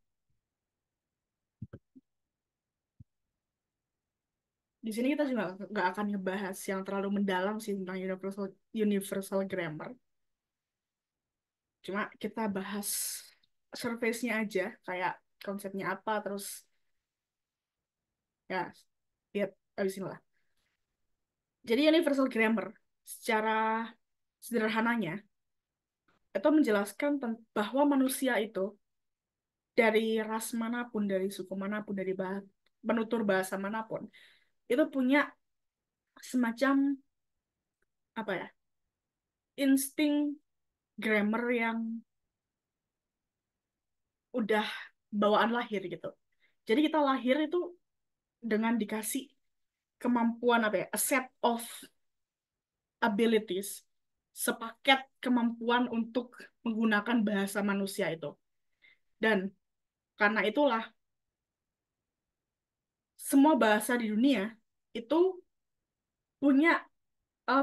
Di sini kita juga nggak akan ngebahas yang terlalu mendalam sih tentang universal universal grammar. Cuma kita bahas surface-nya aja, kayak konsepnya apa, terus ya lihat abis ini lah. Jadi universal grammar secara sederhananya itu menjelaskan bahwa manusia itu dari ras manapun, dari suku manapun, dari penutur bahasa manapun, itu punya semacam apa ya, insting grammar yang udah bawaan lahir gitu. Jadi kita lahir itu dengan dikasih kemampuan apa ya, a set of abilities, sepaket kemampuan untuk menggunakan bahasa manusia itu. Dan karena itulah semua bahasa di dunia itu punya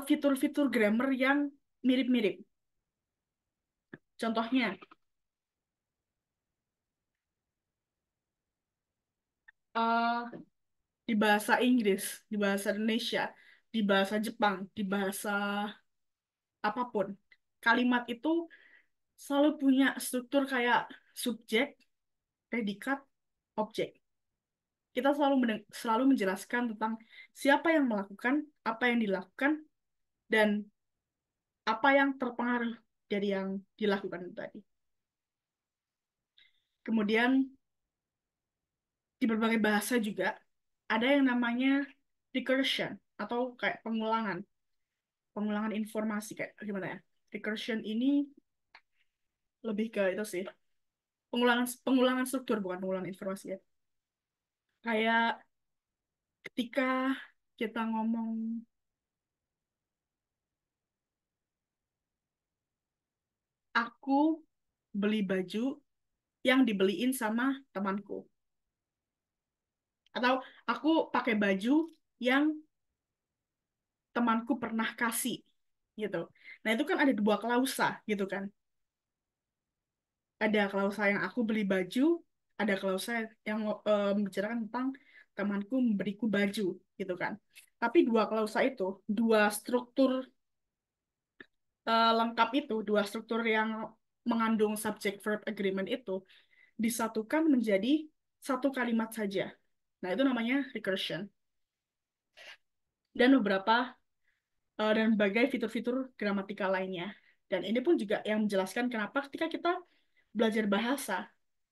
fitur-fitur grammar yang mirip-mirip. Contohnya, eh, di bahasa Inggris, di bahasa Indonesia, di bahasa Jepang, di bahasa apapun, kalimat itu selalu punya struktur kayak subjek, predikat, objek. Kita selalu menjelaskan tentang siapa yang melakukan, apa yang dilakukan, dan apa yang terpengaruh dari yang dilakukan itu tadi. Kemudian di berbagai bahasa juga ada yang namanya recursion atau kayak pengulangan, pengulangan informasi kayak gimana ya? Recursion ini lebih ke itu sih, pengulangan pengulangan struktur bukan pengulangan informasi ya. Kayak ketika kita ngomong aku beli baju yang dibeliin sama temanku. Atau aku pakai baju yang temanku pernah kasih gitu. Nah, itu kan ada dua klausa gitu kan. Ada klausa yang aku beli baju, ada klausa yang membicarakan tentang temanku memberiku baju gitu kan. Tapi dua klausa itu, dua struktur lengkap itu, dua struktur yang mengandung subject verb agreement itu disatukan menjadi satu kalimat saja. Nah, itu namanya recursion. Dan dan berbagai fitur-fitur gramatikal lainnya. Dan ini pun juga yang menjelaskan kenapa ketika kita belajar bahasa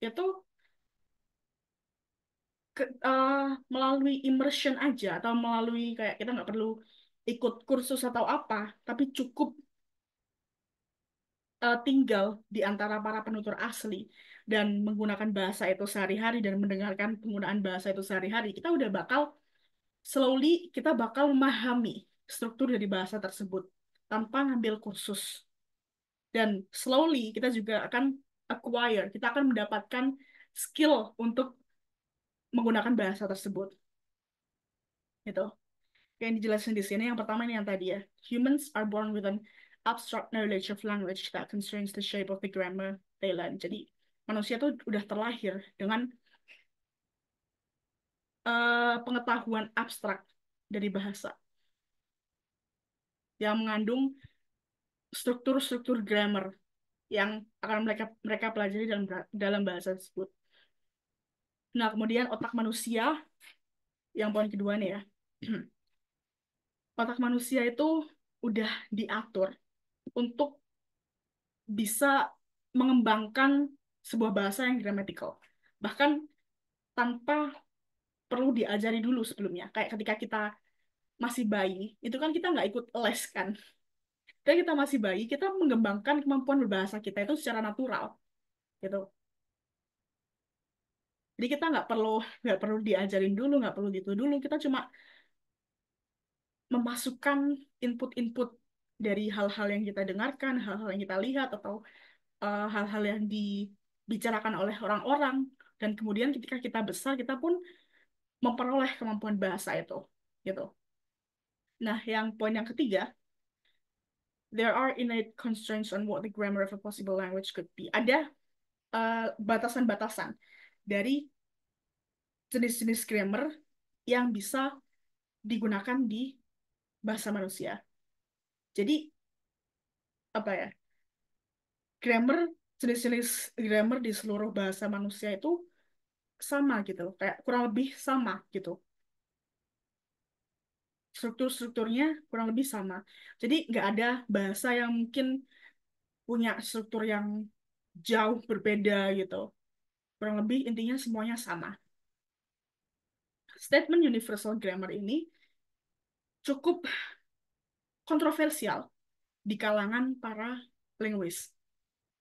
itu melalui immersion aja atau melalui kayak kita nggak perlu ikut kursus atau apa, tapi cukup tinggal di antara para penutur asli dan menggunakan bahasa itu sehari-hari dan mendengarkan penggunaan bahasa itu sehari-hari, kita udah bakal slowly kita bakal memahami struktur dari bahasa tersebut tanpa ngambil kursus. Dan slowly kita juga akan acquire, kita akan mendapatkan skill untuk menggunakan bahasa tersebut. Gitu. Yang dijelasin di sini, yang pertama ini yang tadi ya. Humans are born with an abstract knowledge of language that constrains the shape of the grammar they learn. Jadi, manusia tuh udah terlahir dengan pengetahuan abstrak dari bahasa yang mengandung struktur-struktur grammar yang akan mereka mereka pelajari dalam bahasa tersebut. Nah, kemudian otak manusia, yang poin kedua nih ya. Otak manusia itu udah diatur untuk bisa mengembangkan sebuah bahasa yang gramatikal. Bahkan tanpa perlu diajari dulu sebelumnya. Kayak ketika kita masih bayi, itu kan kita nggak ikut les kan. Ketika kita masih bayi, kita mengembangkan kemampuan berbahasa kita itu secara natural. Gitu. Jadi kita nggak perlu diajarin dulu, nggak perlu gitu dulu. Kita cuma memasukkan input-input dari hal-hal yang kita dengarkan, hal-hal yang kita lihat, atau hal-hal yang dibicarakan oleh orang-orang. Dan kemudian ketika kita besar, kita pun memperoleh kemampuan bahasa itu. Gitu. Nah, yang poin yang ketiga, there are innate constraints on what the grammar of a possible language could be. Ada batasan-batasan dari jenis-jenis grammar yang bisa digunakan di bahasa manusia. Jadi, apa ya, grammar, jenis-jenis grammar di seluruh bahasa manusia itu sama gitu, kayak kurang lebih sama gitu. Struktur-strukturnya kurang lebih sama. Jadi nggak ada bahasa yang mungkin punya struktur yang jauh berbeda gitu. Kurang lebih intinya semuanya sama. Statement universal grammar ini cukup kontroversial di kalangan para linguis.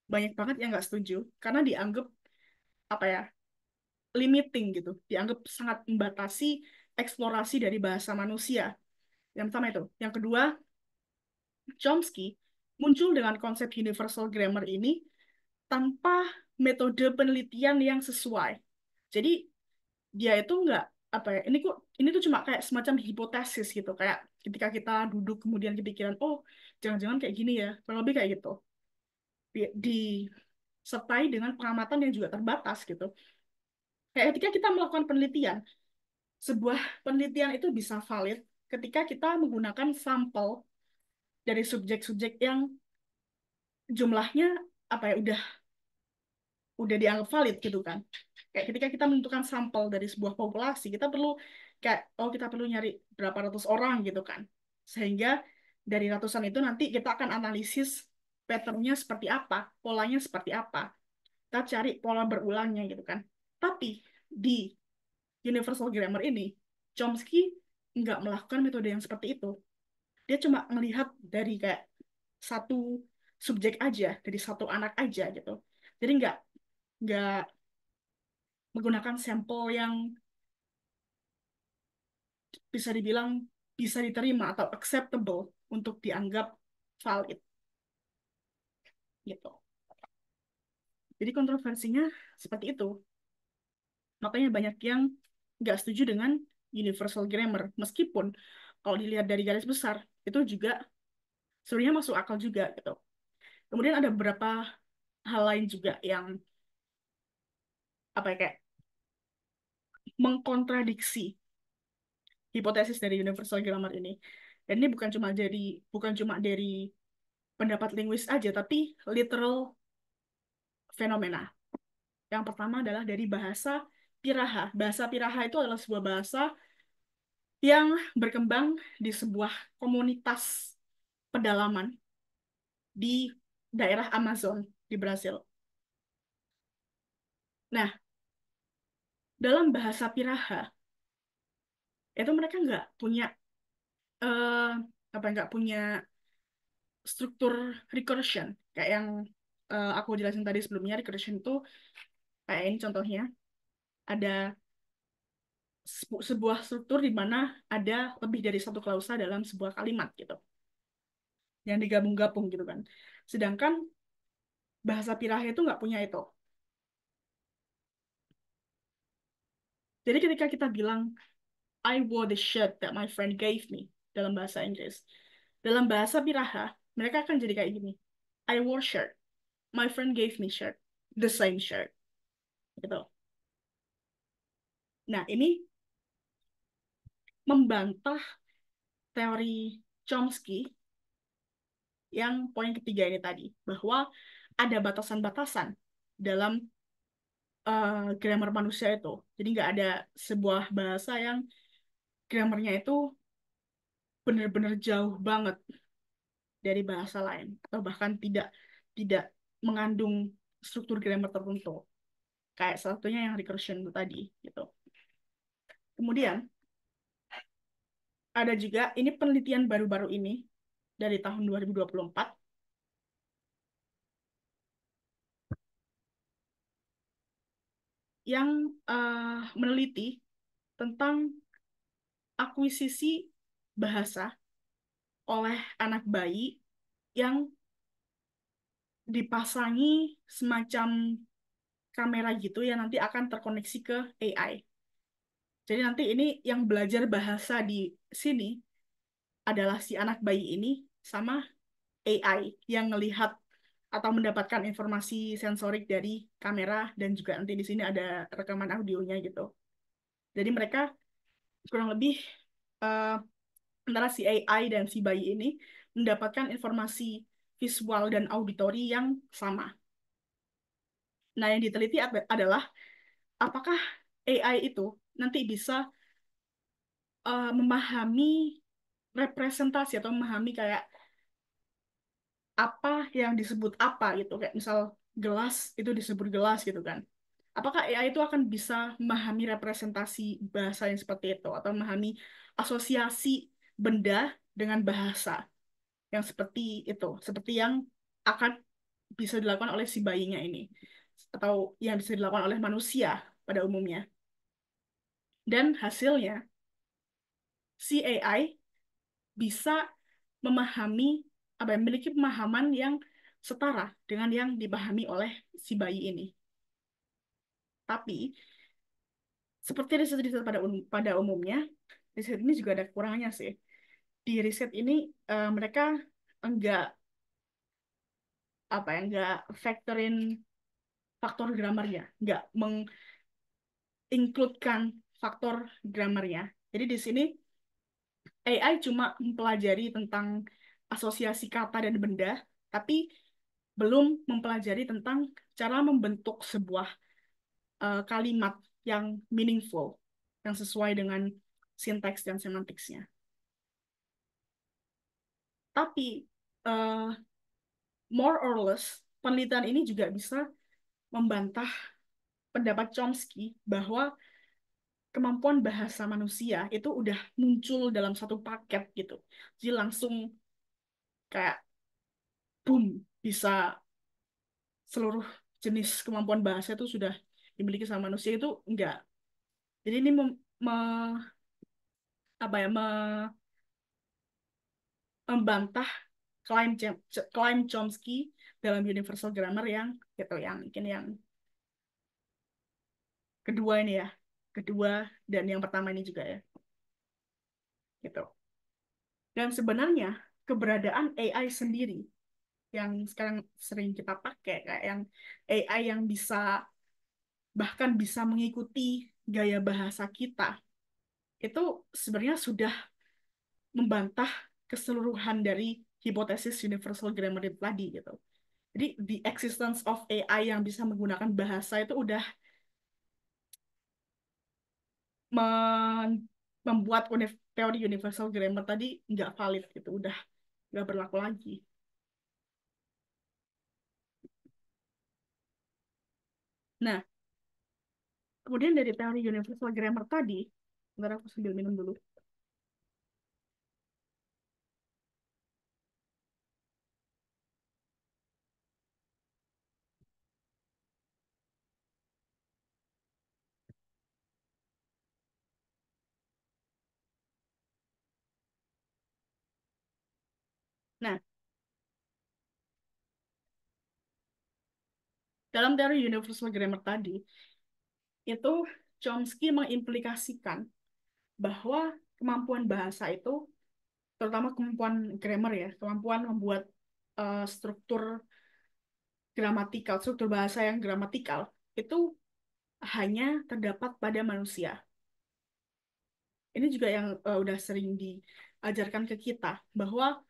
Banyak banget yang nggak setuju karena dianggap apa ya, limiting gitu, dianggap sangat membatasi eksplorasi dari bahasa manusia. Yang pertama itu. Yang kedua, Chomsky muncul dengan konsep universal grammar ini tanpa metode penelitian yang sesuai. Jadi dia itu nggak apa ya, ini tuh cuma kayak semacam hipotesis gitu, kayak ketika kita duduk kemudian kepikiran, oh jangan-jangan kayak gini ya, kurang lebih kayak gitu. Disertai dengan pengamatan yang juga terbatas gitu. Kayak ketika kita melakukan penelitian, sebuah penelitian itu bisa valid ketika kita menggunakan sampel dari subjek-subjek yang jumlahnya apa ya, udah dianggap valid gitu kan. Kayak ketika kita menentukan sampel dari sebuah populasi, kita perlu kayak, oh kita perlu nyari berapa ratus orang gitu kan. Sehingga dari ratusan itu nanti kita akan analisis patternnya seperti apa, polanya seperti apa. Kita cari pola berulangnya gitu kan. Tapi di universal grammar ini, Chomsky nggak melakukan metode yang seperti itu. Dia cuma melihat dari kayak satu subjek aja, dari satu anak aja gitu. Jadi nggak menggunakan sampel yang bisa dibilang bisa diterima atau acceptable untuk dianggap valid gitu. Jadi kontroversinya seperti itu. Makanya banyak yang nggak setuju dengan universal grammar. Meskipun kalau dilihat dari garis besar, itu juga sebenarnya masuk akal juga gitu. Kemudian ada beberapa hal lain juga yang apa ya, kayak mengkontradiksi hipotesis dari universal grammar ini. Dan ini bukan cuma dari pendapat linguis aja, tapi literal fenomena. Yang pertama adalah dari bahasa Piraha. Bahasa Piraha itu adalah sebuah bahasa yang berkembang di sebuah komunitas pedalaman di daerah Amazon di Brasil. Nah, dalam bahasa Piraha itu mereka eh, nggak punya struktur recursion kayak yang aku jelasin tadi sebelumnya. Recursion itu kayak ini contohnya, ada sebuah struktur di mana ada lebih dari satu klausa dalam sebuah kalimat gitu, yang digabung-gabung gitu kan. Sedangkan bahasa Piraha itu nggak punya itu. Jadi ketika kita bilang I wore the shirt that my friend gave me dalam bahasa Inggris, dalam bahasa Piraha mereka akan jadi kayak gini. I wore shirt, my friend gave me shirt, the same shirt, gitu. Nah, ini membantah teori Chomsky yang poin ketiga ini tadi, bahwa ada batasan-batasan dalam grammar manusia itu. Jadi nggak ada sebuah bahasa yang grammarnya itu benar-benar jauh banget dari bahasa lain, atau bahkan tidak tidak mengandung struktur grammar tertentu. Kayak salah satunya yang recursion itu tadi, gitu. Kemudian ada juga ini penelitian baru-baru ini dari tahun 2024 yang meneliti tentang akuisisi bahasa oleh anak bayi yang dipasangi semacam kamera gitu yang nanti akan terkoneksi ke AI. Jadi nanti ini yang belajar bahasa di sini adalah si anak bayi ini sama AI yang melihat atau mendapatkan informasi sensorik dari kamera dan juga nanti di sini ada rekaman audionya gitu. Jadi mereka kurang lebih eh, antara si AI dan si bayi ini mendapatkan informasi visual dan auditori yang sama. Nah, yang diteliti adalah apakah AI itu nanti bisa memahami representasi atau memahami kayak apa yang disebut apa gitu, kayak misal gelas itu disebut gelas gitu kan. Apakah AI itu akan bisa memahami representasi bahasa yang seperti itu atau memahami asosiasi benda dengan bahasa yang seperti itu, seperti yang akan bisa dilakukan oleh si bayinya ini atau yang bisa dilakukan oleh manusia pada umumnya. Dan hasilnya si AI bisa memahami apa yang memiliki pemahaman yang setara dengan yang dipahami oleh si bayi ini. Tapi seperti riset-riset pada umumnya, riset ini juga ada kekurangannya sih. Di riset ini mereka enggak enggak factorin faktor grammarnya, enggak mengincludekan faktor grammarnya. Jadi di sini AI cuma mempelajari tentang asosiasi kata dan benda, tapi belum mempelajari tentang cara membentuk sebuah kalimat yang meaningful, yang sesuai dengan sintaks dan semantiksnya. Tapi uh, more or less penelitian ini juga bisa membantah pendapat Chomsky bahwa kemampuan bahasa manusia itu udah muncul dalam satu paket gitu. Jadi langsung kayak boom bisa seluruh jenis kemampuan bahasa itu sudah dimiliki sama manusia itu enggak. Jadi ini apa ya membantah klaim Chomsky dalam Universal Grammar yang gitu yang mungkin yang kedua ini ya, kedua dan yang pertama ini juga ya, gitu. Dan sebenarnya keberadaan AI sendiri yang sekarang sering kita pakai kayak yang AI yang bisa bahkan bisa mengikuti gaya bahasa kita itu sebenarnya sudah membantah keseluruhan dari hipotesis universal grammar itu tadi gitu. Jadi the existence of AI yang bisa menggunakan bahasa itu udah membuat teori universal grammar tadi nggak valid gitu, udah nggak berlaku lagi. Nah, kemudian dari teori universal grammar tadi, bentar aku sambil minum dulu. Nah, dalam teori universal grammar tadi, itu Chomsky mengimplikasikan bahwa kemampuan bahasa itu, terutama kemampuan grammar ya, kemampuan membuat struktur gramatikal, struktur bahasa yang gramatikal, itu hanya terdapat pada manusia. Ini juga yang udah sering diajarkan ke kita, bahwa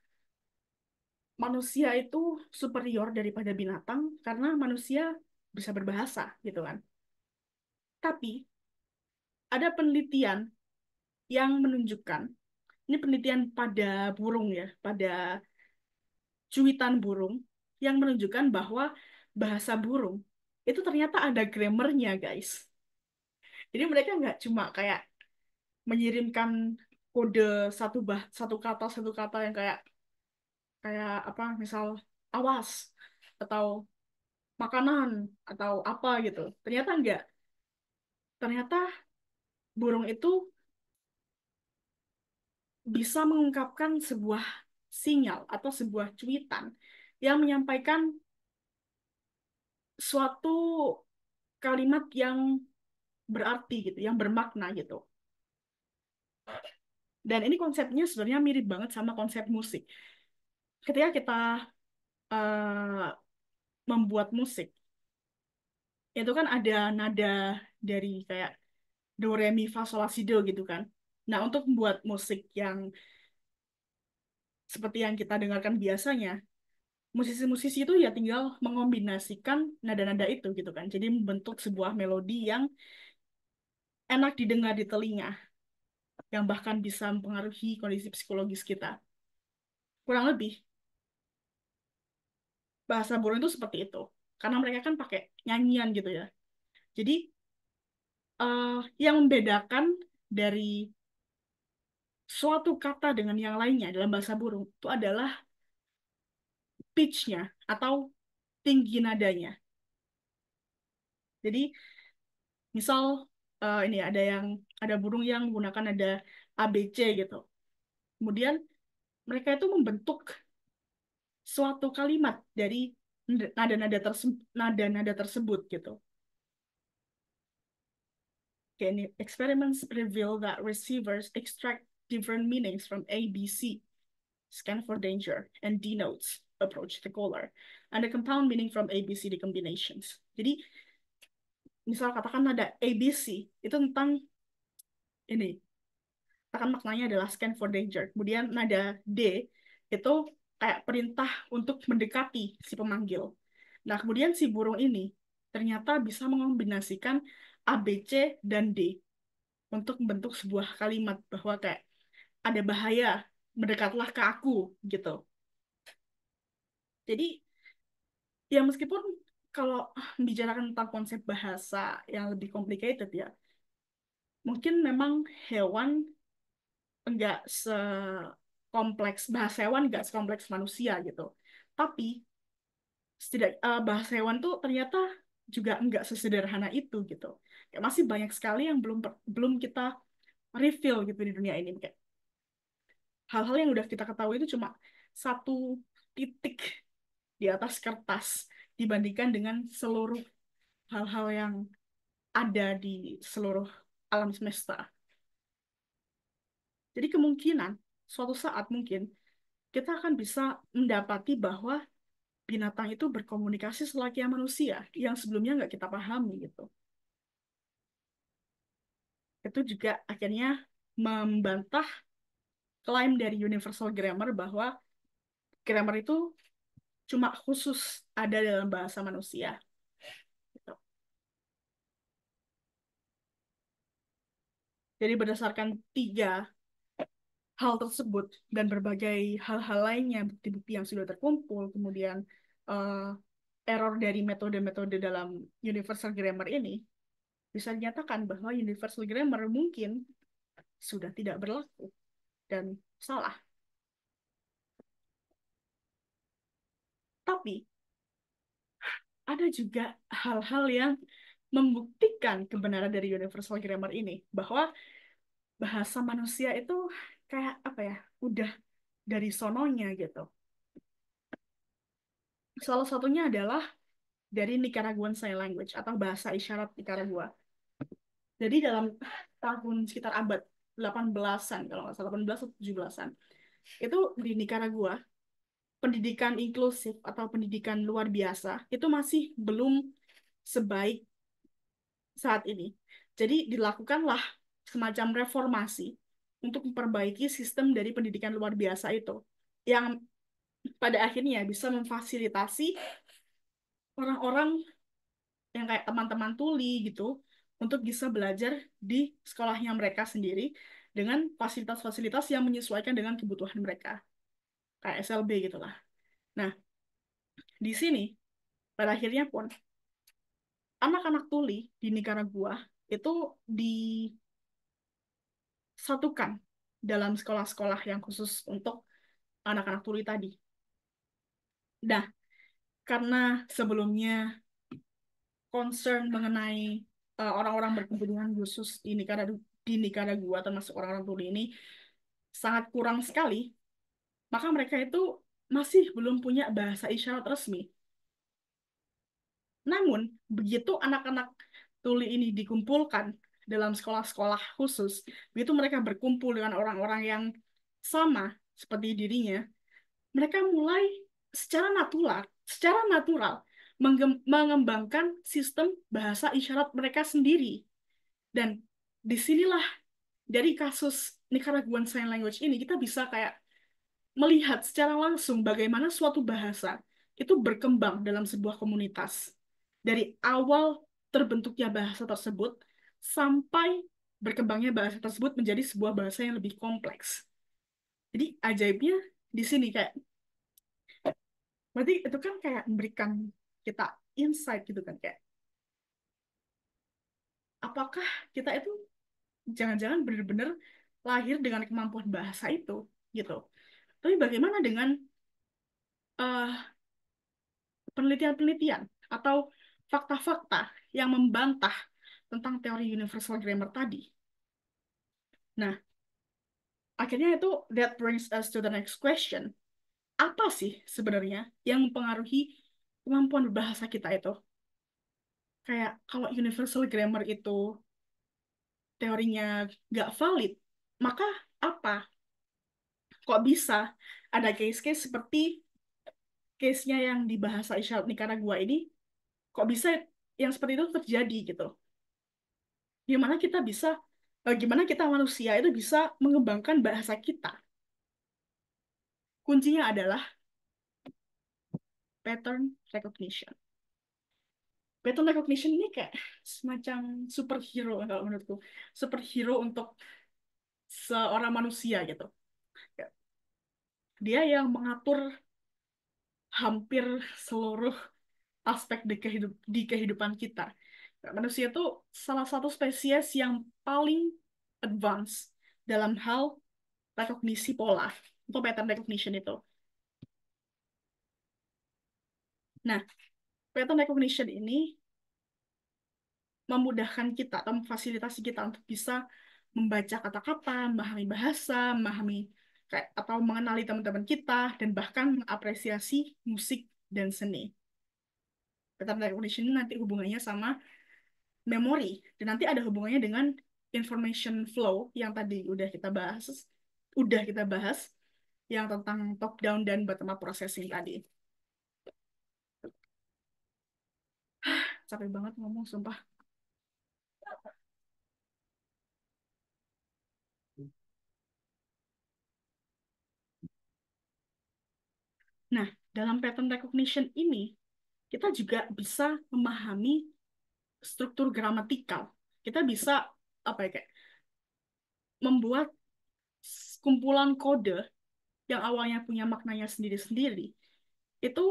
manusia itu superior daripada binatang karena manusia bisa berbahasa, gitu kan. Tapi ada penelitian yang menunjukkan, ini penelitian pada burung ya, pada cuitan burung, yang menunjukkan bahwa bahasa burung itu ternyata ada grammarnya, guys. Jadi mereka nggak cuma kayak mengirimkan kode satu kata yang kayak kayak apa, misal awas atau makanan atau apa gitu. Ternyata enggak. Ternyata burung itu bisa mengungkapkan sebuah sinyal atau sebuah cuitan yang menyampaikan suatu kalimat yang berarti gitu, yang bermakna gitu. Dan ini konsepnya sebenarnya mirip banget sama konsep musik. Ketika kita eh, membuat musik, itu kan ada nada dari kayak do, re, mi, fa, sol, la, si, do gitu kan. Nah, untuk membuat musik yang seperti yang kita dengarkan biasanya, musisi-musisi itu ya tinggal mengombinasikan nada-nada itu gitu kan. Jadi membentuk sebuah melodi yang enak didengar di telinga, yang bahkan bisa mempengaruhi kondisi psikologis kita. Kurang lebih, bahasa burung itu seperti itu. Karena mereka kan pakai nyanyian gitu ya. Jadi, yang membedakan dari suatu kata dengan yang lainnya dalam bahasa burung itu adalah pitch-nya atau tinggi nadanya. Jadi, misal ini ada burung yang menggunakan nada ABC gitu. Kemudian mereka itu membentuk suatu kalimat dari nada-nada tersebut gitu. Okay, ini experiments reveal that receivers extract different meanings from ABC, scan for danger, and denotes, approach the caller, and the compound meaning from ABCD combinations. Jadi, misal katakan nada ABC itu tentang ini, katakan maknanya adalah scan for danger. Kemudian nada D itu kayak perintah untuk mendekati si pemanggil. Nah, kemudian si burung ini ternyata bisa mengombinasikan A, B, C, dan D untuk membentuk sebuah kalimat bahwa kayak ada bahaya, mendekatlah ke aku, gitu. Jadi, ya meskipun kalau membicarakan tentang konsep bahasa yang lebih complicated ya, mungkin memang hewan enggak sekompleks, bahasa hewan enggak sekompleks manusia gitu. Tapi, bahasa hewan tuh ternyata juga enggak sesederhana itu gitu. Kayak masih banyak sekali yang belum belum kita reveal gitu di dunia ini. Kayak hal-hal yang udah kita ketahui itu cuma satu titik di atas kertas dibandingkan dengan seluruh hal-hal yang ada di seluruh alam semesta. Jadi kemungkinan suatu saat mungkin kita akan bisa mendapati bahwa binatang itu berkomunikasi selayaknya manusia yang sebelumnya nggak kita pahami gitu. Itu juga akhirnya membantah klaim dari Universal Grammar bahwa grammar itu cuma khusus ada dalam bahasa manusia. Gitu. Jadi berdasarkan tiga hal tersebut dan berbagai hal-hal lainnya, bukti-bukti yang sudah terkumpul, kemudian eh, error dari metode-metode dalam Universal Grammar ini, bisa dinyatakan bahwa Universal Grammar mungkin sudah tidak berlaku dan salah. Tapi ada juga hal-hal yang membuktikan kebenaran dari Universal Grammar ini, bahwa bahasa manusia itu kayak apa ya, udah dari sononya gitu. Salah satunya adalah dari Nicaraguan Sign Language atau bahasa isyarat Nicaragua. Jadi dalam tahun sekitar abad 18-an, kalau nggak salah 18 atau 17-an, itu di Nicaragua, pendidikan inklusif atau pendidikan luar biasa itu masih belum sebaik saat ini. Jadi dilakukanlah semacam reformasi untuk memperbaiki sistem dari pendidikan luar biasa itu, yang pada akhirnya bisa memfasilitasi orang-orang yang kayak teman-teman tuli gitu untuk bisa belajar di sekolahnya mereka sendiri dengan fasilitas-fasilitas yang menyesuaikan dengan kebutuhan mereka, kayak SLB gitulah. Nah, di sini pada akhirnya pun anak-anak tuli di Nicaragua itu disatukan dalam sekolah-sekolah yang khusus untuk anak-anak tuli tadi. Nah, karena sebelumnya concern mengenai orang-orang berkepentingan khusus di Nicaragua termasuk orang-orang tuli ini sangat kurang sekali, maka mereka itu masih belum punya bahasa isyarat resmi. Namun, begitu anak-anak tuli ini dikumpulkan dalam sekolah-sekolah khusus, begitu mereka berkumpul dengan orang-orang yang sama seperti dirinya, mereka mulai secara natural mengembangkan sistem bahasa isyarat mereka sendiri. Dan disinilah dari kasus Nicaraguan Sign Language ini kita bisa kayak melihat secara langsung bagaimana suatu bahasa itu berkembang dalam sebuah komunitas. Dari awal terbentuknya bahasa tersebut sampai berkembangnya bahasa tersebut menjadi sebuah bahasa yang lebih kompleks. Jadi ajaibnya di sini kayak berarti itu kan kayak memberikan kita insight gitu kan kayak apakah kita itu jangan-jangan benar-benar lahir dengan kemampuan bahasa itu gitu. Tapi bagaimana dengan eh, penelitian-penelitian atau fakta-fakta yang membantah tentang teori universal grammar tadi? Nah, akhirnya itu that brings us to the next question. Apa sih sebenarnya yang mempengaruhi kemampuan berbahasa kita itu? Kayak kalau universal grammar itu teorinya nggak valid, maka apa? Kok bisa ada case-case seperti case-nya yang di bahasa isyarat Nicaragua ini, kok bisa yang seperti itu terjadi gitu? Gimana kita bisa, gimana kita manusia itu bisa mengembangkan bahasa kita? Kuncinya adalah pattern recognition. Pattern recognition ini kayak semacam superhero kalau menurutku, superhero untuk seorang manusia gitu. Dia yang mengatur hampir seluruh aspek di kehidupan kita. Manusia itu salah satu spesies yang paling advance dalam hal rekognisi pola atau pattern recognition itu. Nah, pattern recognition ini memudahkan kita atau memfasilitasi kita untuk bisa membaca kata-kata, memahami bahasa, memahami kayak atau mengenali teman-teman kita dan bahkan mengapresiasi musik dan seni. Pattern recognition ini nanti hubungannya sama memori dan nanti ada hubungannya dengan information flow yang tadi udah kita bahas yang tentang top down dan bottom up processing tadi. Capek banget ngomong sumpah. Nah, dalam pattern recognition ini kita juga bisa memahami struktur gramatikal. Kita bisa apa ya kayak membuat kumpulan kode yang awalnya punya maknanya sendiri-sendiri itu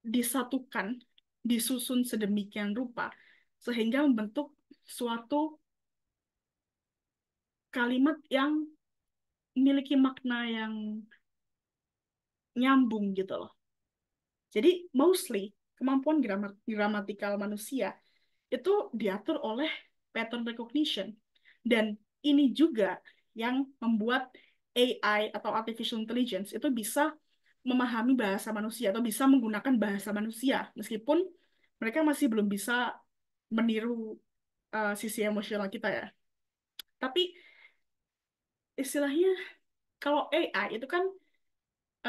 disatukan, disusun sedemikian rupa sehingga membentuk suatu kalimat yang memiliki makna yang nyambung gitu loh. Jadi mostly kemampuan gramatikal manusia itu diatur oleh pattern recognition. Dan ini juga yang membuat AI atau artificial intelligence itu bisa memahami bahasa manusia atau bisa menggunakan bahasa manusia meskipun mereka masih belum bisa meniru sisi emosional kita ya. Tapi istilahnya kalau AI itu kan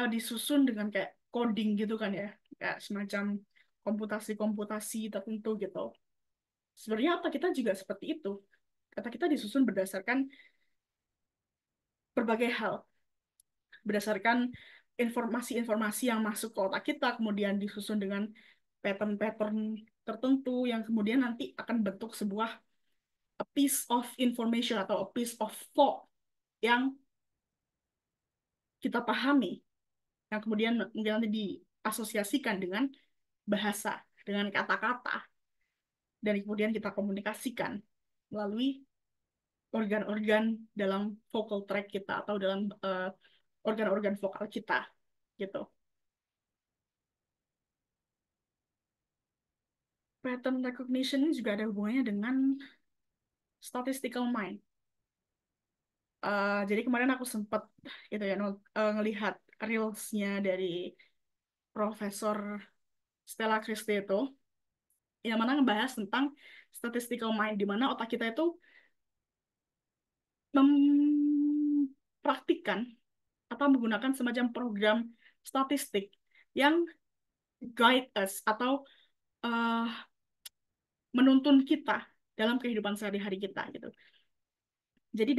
disusun dengan kayak coding gitu kan ya, kayak semacam komputasi-komputasi tertentu gitu. Sebenarnya otak kita juga seperti itu. Otak kita disusun berdasarkan berbagai hal, berdasarkan informasi-informasi yang masuk ke otak kita, kemudian disusun dengan pattern-pattern tertentu yang kemudian nanti akan bentuk sebuah a piece of information atau a piece of thought yang kita pahami, yang kemudian mungkin nanti diasosiasikan dengan bahasa, dengan kata-kata, dan kemudian kita komunikasikan melalui organ-organ dalam vocal tract kita atau dalam organ-organ vokal kita gitu. Pattern recognition ini juga ada hubungannya dengan statistical mind. Jadi kemarin aku sempat itu ya ngelihat reelsnya dari Profesor Stella Christie itu yang mana ngebahas tentang statistical mind, di mana otak kita itu mempraktikkan atau menggunakan semacam program statistik yang guide us atau uh, menuntun kita dalam kehidupan sehari-hari kita gitu. Jadi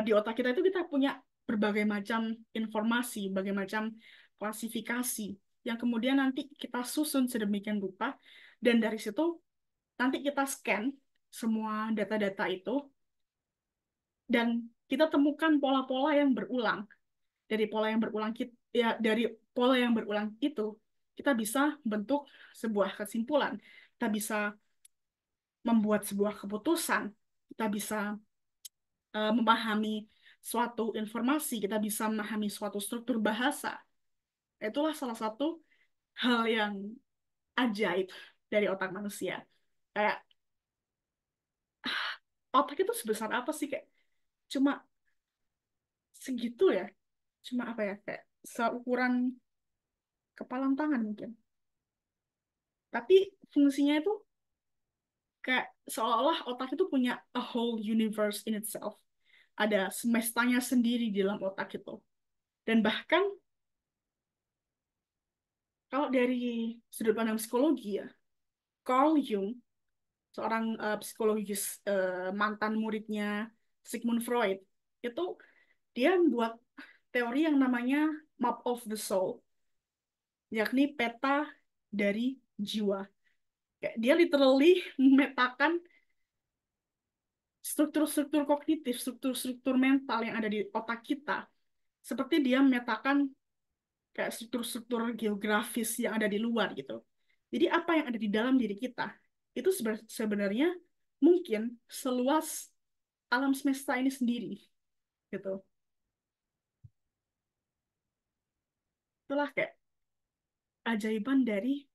di otak kita itu kita punya berbagai macam informasi, berbagai macam klasifikasi yang kemudian nanti kita susun sedemikian rupa dan dari situ nanti kita scan semua data-data itu dan kita temukan pola-pola yang berulang. Dari pola yang berulang dari pola yang berulang itu kita bisa bentuk sebuah kesimpulan. Kita bisa membuat sebuah keputusan. Kita bisa memahami suatu informasi, kita bisa memahami suatu struktur bahasa. Itulah salah satu hal yang ajaib dari otak manusia. Kayak otak itu sebesar apa sih, kayak cuma segitu ya, cuma apa ya, kayak seukuran kepalan tangan mungkin. Tapi fungsinya itu kayak seolah-olah otak itu punya a whole universe in itself. Ada semestanya sendiri di dalam otak itu. Dan bahkan kalau dari sudut pandang psikologi ya, Carl Jung, seorang psikologis mantan muridnya Sigmund Freud, itu dia membuat teori yang namanya map of the soul, yakni peta dari jiwa. Kayak dia literally memetakan struktur-struktur kognitif, struktur-struktur mental yang ada di otak kita, seperti dia memetakan kayak struktur-struktur geografis yang ada di luar gitu. Jadi apa yang ada di dalam diri kita itu sebenarnya mungkin seluas alam semesta ini sendiri gitu. Itulah kayak ajaiban dari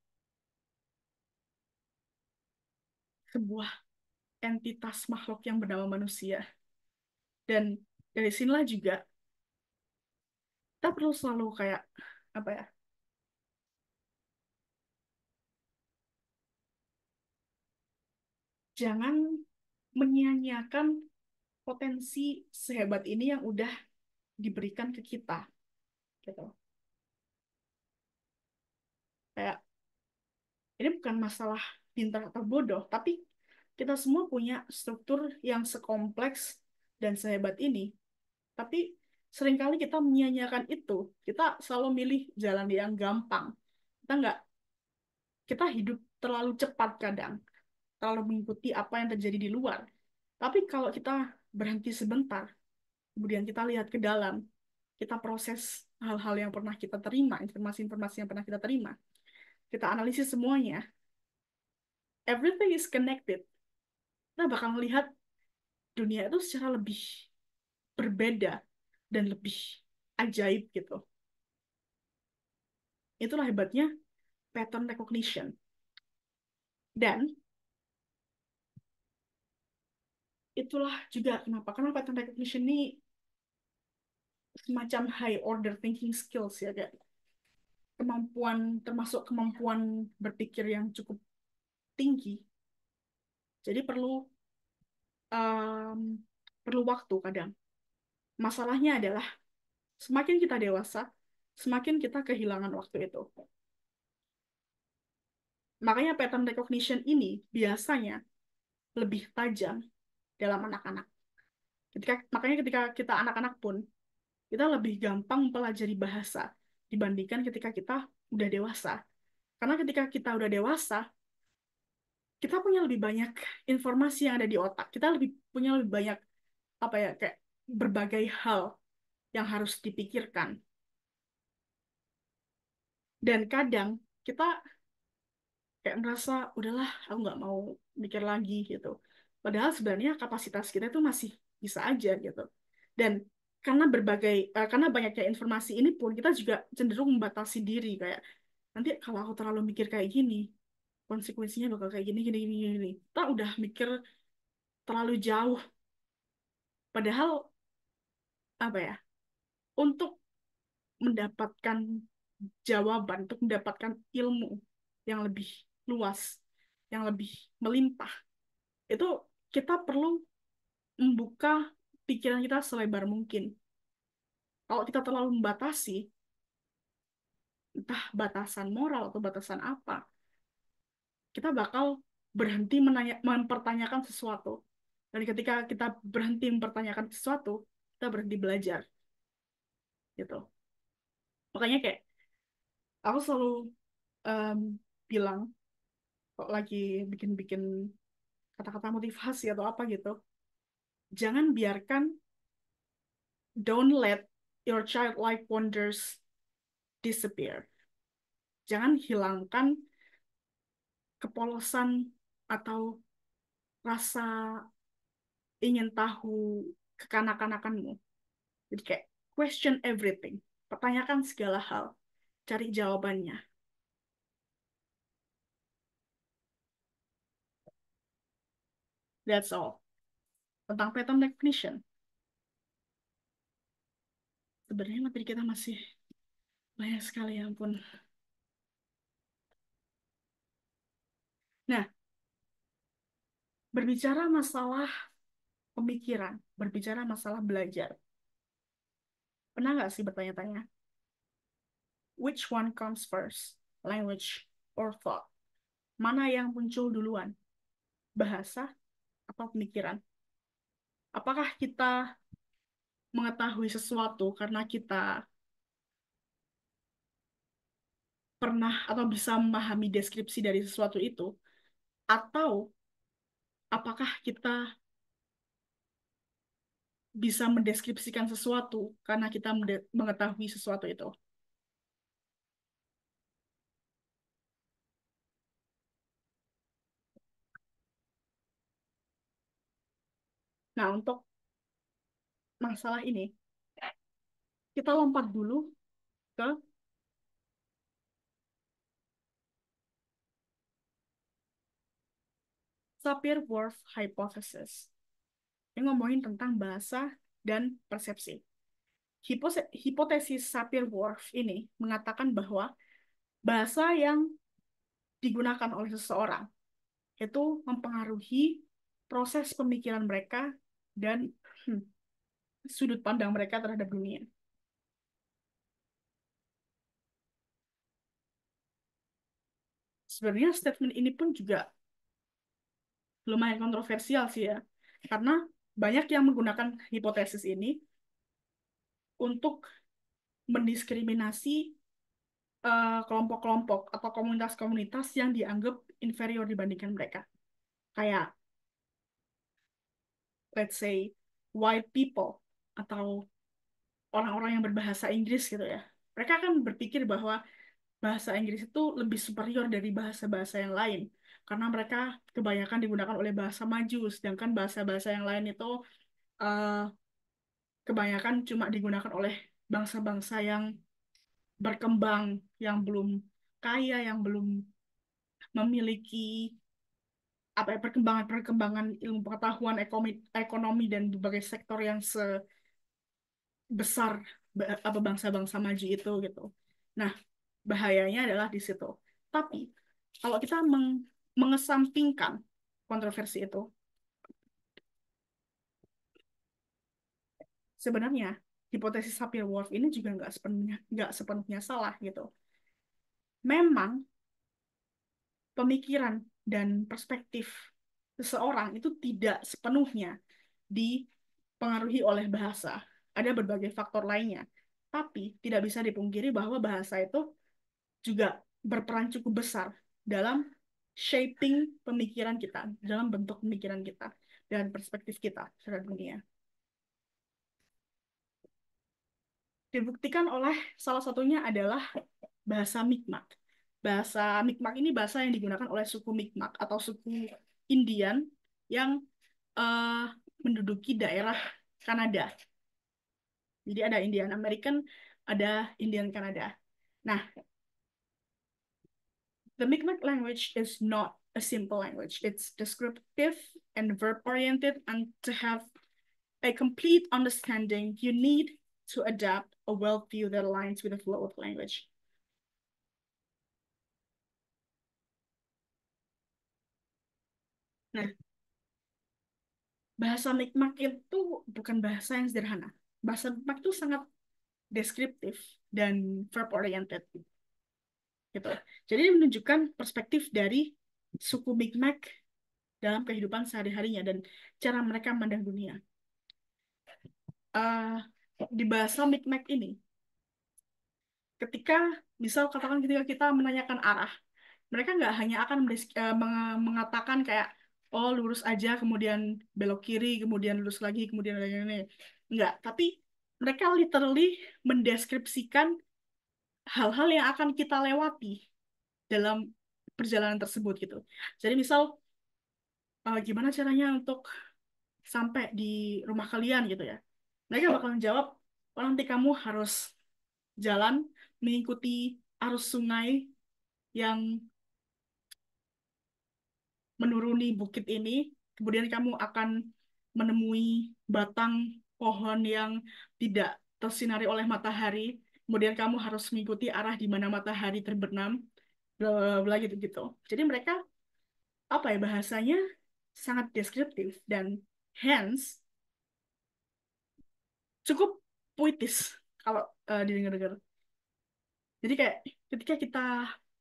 sebuah entitas makhluk yang bernama manusia. Dan dari sinilah juga kita perlu selalu kayak apa ya? Jangan menyia-nyiakan potensi sehebat ini yang udah diberikan ke kita gitu. Kayak ini bukan masalah pintar atau bodoh, tapi kita semua punya struktur yang sekompleks dan sehebat ini. Tapi seringkali kita menyia-nyiakan itu. Kita selalu milih jalan yang gampang. Kita nggak, kita hidup terlalu cepat kadang, terlalu mengikuti apa yang terjadi di luar. Tapi kalau kita berhenti sebentar, kemudian kita lihat ke dalam, kita proses hal-hal yang pernah kita terima, informasi-informasi yang pernah kita terima, kita analisis semuanya, everything is connected. Kita bakal melihat dunia itu secara lebih berbeda dan lebih ajaib gitu. Itulah hebatnya pattern recognition. Dan itulah juga kenapa karena pattern recognition ini semacam high order thinking skills ya, kayak kemampuan, termasuk kemampuan berpikir yang cukup tinggi, Jadi em, perlu waktu kadang. Masalahnya adalah semakin kita dewasa, semakin kita kehilangan waktu itu. Makanya pattern recognition ini biasanya lebih tajam dalam anak-anak. Makanya ketika kita anak-anak pun, kita lebih gampang mempelajari bahasa dibandingkan ketika kita udah dewasa. Karena ketika kita udah dewasa, kita punya lebih banyak informasi yang ada di otak. Kita punya lebih banyak apa ya, kayak berbagai hal yang harus dipikirkan. Dan kadang kita kayak merasa udahlah, aku nggak mau mikir lagi gitu. Padahal sebenarnya kapasitas kita itu masih bisa aja gitu. Dan karena banyaknya informasi ini pun kita juga cenderung membatasi diri, kayak nanti kalau aku terlalu mikir kayak gini, konsekuensinya bakal kayak gini gini gini gini. Kita udah mikir terlalu jauh. Padahal apa ya? Untuk mendapatkan jawaban, untuk mendapatkan ilmu yang lebih luas, yang lebih melimpah, itu kita perlu membuka pikiran kita selebar mungkin. Kalau kita terlalu membatasi, entah batasan moral atau batasan apa, kita bakal berhenti mempertanyakan sesuatu. Dan ketika kita berhenti mempertanyakan sesuatu, kita berhenti belajar, gitu. Makanya kayak aku selalu em, bilang, kok lagi bikin-bikin kata-kata motivasi atau apa gitu, jangan biarkan, don't let your childlike wonders disappear. Jangan hilangkan kepolosan atau rasa ingin tahu kekanak-kanakanmu. Jadi kayak question everything. Pertanyakan segala hal. Cari jawabannya. That's all. Tentang pattern recognition. Sebenarnya materi kita masih banyak sekali, ya ampun. Nah, berbicara masalah pemikiran, berbicara masalah belajar. Pernah nggak sih bertanya-tanya, which one comes first? Language or thought? Mana yang muncul duluan? Bahasa atau pemikiran? Apakah kita mengetahui sesuatu karena kita pernah atau bisa memahami deskripsi dari sesuatu itu? Atau apakah kita bisa mendeskripsikan sesuatu karena kita mengetahui sesuatu itu? Nah, untuk masalah ini, kita lompat dulu ke Sapir-Whorf Hypothesis. Ini ngomongin tentang bahasa dan persepsi. Hipotesis Sapir-Whorf ini mengatakan bahwa bahasa yang digunakan oleh seseorang itu mempengaruhi proses pemikiran mereka dan sudut pandang mereka terhadap dunia. Sebenarnya statement ini pun juga lumayan kontroversial sih ya, karena banyak yang menggunakan hipotesis ini untuk mendiskriminasi kelompok-kelompok atau komunitas-komunitas yang dianggap inferior dibandingkan mereka. Kayak, let's say, white people atau orang-orang yang berbahasa Inggris gitu ya. Mereka kan berpikir bahwa bahasa Inggris itu lebih superior dari bahasa-bahasa yang lain. Karena mereka kebanyakan digunakan oleh bahasa maju, sedangkan bahasa-bahasa yang lain itu eh, kebanyakan cuma digunakan oleh bangsa-bangsa yang berkembang, yang belum kaya, yang belum memiliki apa ya, perkembangan ilmu pengetahuan, ekonomi dan berbagai sektor yang sebesar apa bangsa-bangsa maju itu gitu. Nah, bahayanya adalah di situ. Tapi kalau kita mengesampingkan kontroversi itu. Sebenarnya hipotesis Sapir-Whorf ini juga nggak sepenuhnya salah gitu. Memang pemikiran dan perspektif seseorang itu tidak sepenuhnya dipengaruhi oleh bahasa. Ada berbagai faktor lainnya. Tapi tidak bisa dipungkiri bahwa bahasa itu juga berperan cukup besar dalam shaping pemikiran kita, dalam bentuk pemikiran kita, dan perspektif kita terhadap dunia. Dibuktikan oleh salah satunya adalah bahasa Mi'kmaq. Bahasa Mi'kmaq ini bahasa yang digunakan oleh suku Mi'kmaq atau suku Indian yang eh, menduduki daerah Kanada. Jadi ada Indian American, ada Indian Kanada. Nah, the Mi'kmaq language is not a simple language. It's descriptive and verb-oriented, and to have a complete understanding, you need to adapt a worldview that aligns with the flow of language. Nah, bahasa Mi'kmaq itu bukan bahasa yang sederhana. Bahasa Mi'kmaq itu sangat deskriptif dan verb-oriented. Gitu. Jadi menunjukkan perspektif dari suku Mi'kmaq dalam kehidupan sehari-harinya dan cara mereka memandang dunia. Uh, di bahasa Mi'kmaq ini, ketika misal katakan ketika kita menanyakan arah, mereka nggak hanya akan mengatakan kayak oh lurus aja kemudian belok kiri kemudian lurus lagi kemudian ini nggak, tapi mereka literally mendeskripsikan hal-hal yang akan kita lewati dalam perjalanan tersebut gitu. Jadi misal gimana caranya untuk sampai di rumah kalian gitu ya, mereka bakal menjawab oh nanti kamu harus jalan mengikuti arus sungai yang menuruni bukit ini, kemudian kamu akan menemui batang pohon yang tidak tersinari oleh matahari, kemudian kamu harus mengikuti arah di mana matahari terbenam, bla bla bla gitu-gitu. Jadi mereka apa ya bahasanya sangat deskriptif dan hence cukup puitis kalau didengar-dengar. Jadi kayak ketika kita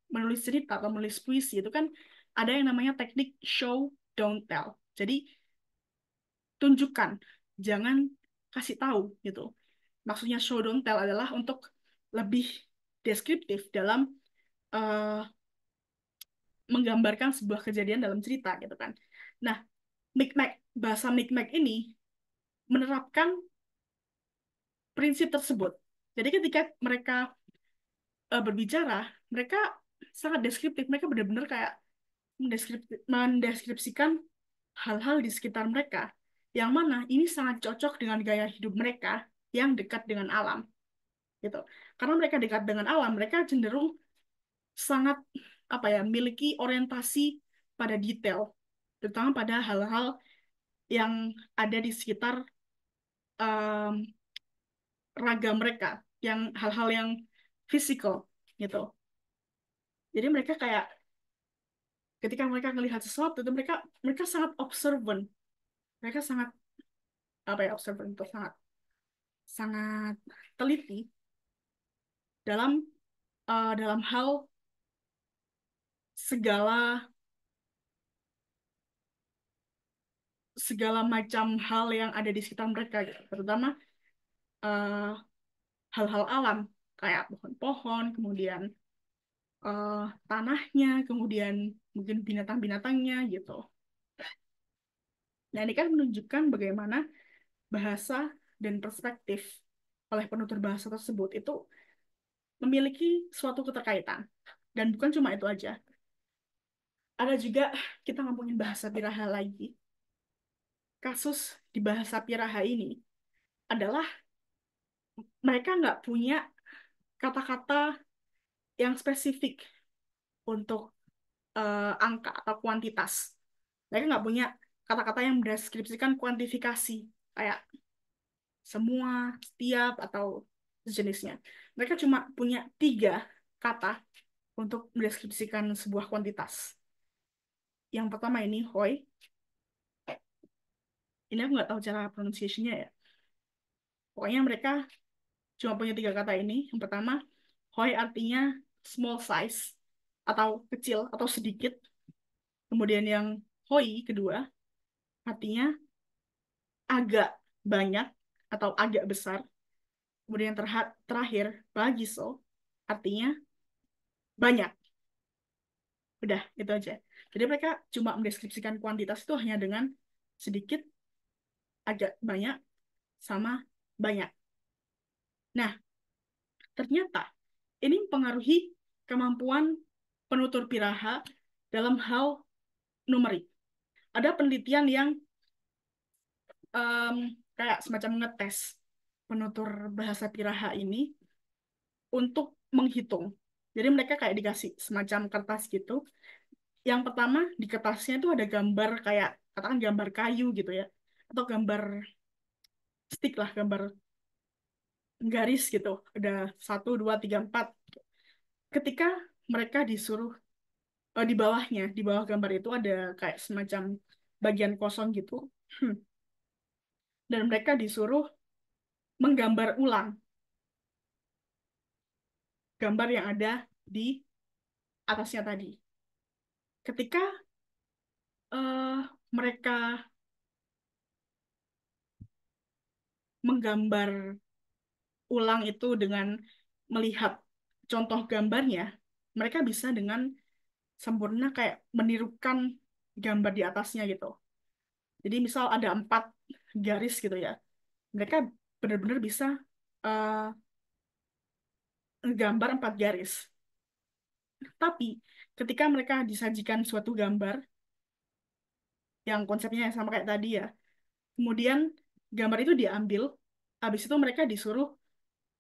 menulis cerita atau menulis puisi itu kan ada yang namanya teknik show don't tell. Jadi tunjukkan, jangan kasih tahu gitu. Maksudnya show don't tell adalah untuk lebih deskriptif dalam uh, menggambarkan sebuah kejadian dalam cerita gitu kan. Nah, Mi'kmaq, bahasa Mi'kmaq ini menerapkan prinsip tersebut. Jadi ketika mereka berbicara, mereka sangat deskriptif. Mereka benar-benar kayak mendeskripsikan hal-hal di sekitar mereka, yang mana ini sangat cocok dengan gaya hidup mereka yang dekat dengan alam, gitu. Karena mereka dekat dengan alam, mereka cenderung sangat apa ya, memiliki orientasi pada detail, terutama pada hal-hal yang ada di sekitar um, raga mereka, yang hal-hal yang fisikal, gitu. Jadi mereka kayak ketika mereka melihat sesuatu itu mereka mereka sangat observant, mereka sangat apa ya observant itu sangat sangat teliti dalam hal segala segala macam hal yang ada di sekitar mereka gitu. Terutama eh, hal-hal alam kayak pohon-pohon, kemudian eh, tanahnya, kemudian mungkin binatang-binatangnya gitu. Nah, ini kan menunjukkan bagaimana bahasa dan perspektif oleh penutur bahasa tersebut itu memiliki suatu keterkaitan. Dan bukan cuma itu aja. Ada juga kita ngomongin bahasa Piraha lagi. Kasus di bahasa Piraha ini adalah mereka nggak punya kata-kata yang spesifik untuk angka atau kuantitas. Mereka nggak punya kata-kata yang mendeskripsikan kuantifikasi kayak semua, setiap, atau sejenisnya. Mereka cuma punya 3 kata untuk mendeskripsikan sebuah kuantitas. Yang pertama ini hoi, Ini aku nggak tahu cara pronunciation-nya ya. Pokoknya mereka cuma punya 3 kata ini. Yang pertama, hoi artinya small size atau kecil atau sedikit. Kemudian yang hoi kedua artinya agak banyak atau agak besar. Kemudian yang terakhir, bagiso artinya banyak. Udah, itu aja. Jadi mereka cuma mendeskripsikan kuantitas itu hanya dengan sedikit, agak banyak, sama banyak. Nah, ternyata ini mempengaruhi kemampuan penutur piraha dalam hal numerik. Ada penelitian yang em, kayak semacam ngetes penutur bahasa piraha ini untuk menghitung. Jadi mereka kayak dikasih semacam kertas gitu. Yang pertama di kertasnya itu ada gambar kayak katakan gambar kayu gitu ya, atau gambar stick lah, gambar garis gitu. Ada 1, 2, 3, 4. Ketika mereka disuruh di bawah gambar itu ada kayak semacam bagian kosong gitu. Dan mereka disuruh menggambar ulang gambar yang ada di atasnya tadi. Ketika eh, mereka menggambar ulang itu dengan melihat contoh gambarnya, mereka bisa dengan sempurna kayak menirukan gambar di atasnya gitu. Jadi misal ada 4 garis gitu ya, mereka benar-benar bisa eh, gambar 4 garis. Tapi ketika mereka disajikan suatu gambar yang konsepnya sama kayak tadi ya, kemudian gambar itu diambil, habis itu mereka disuruh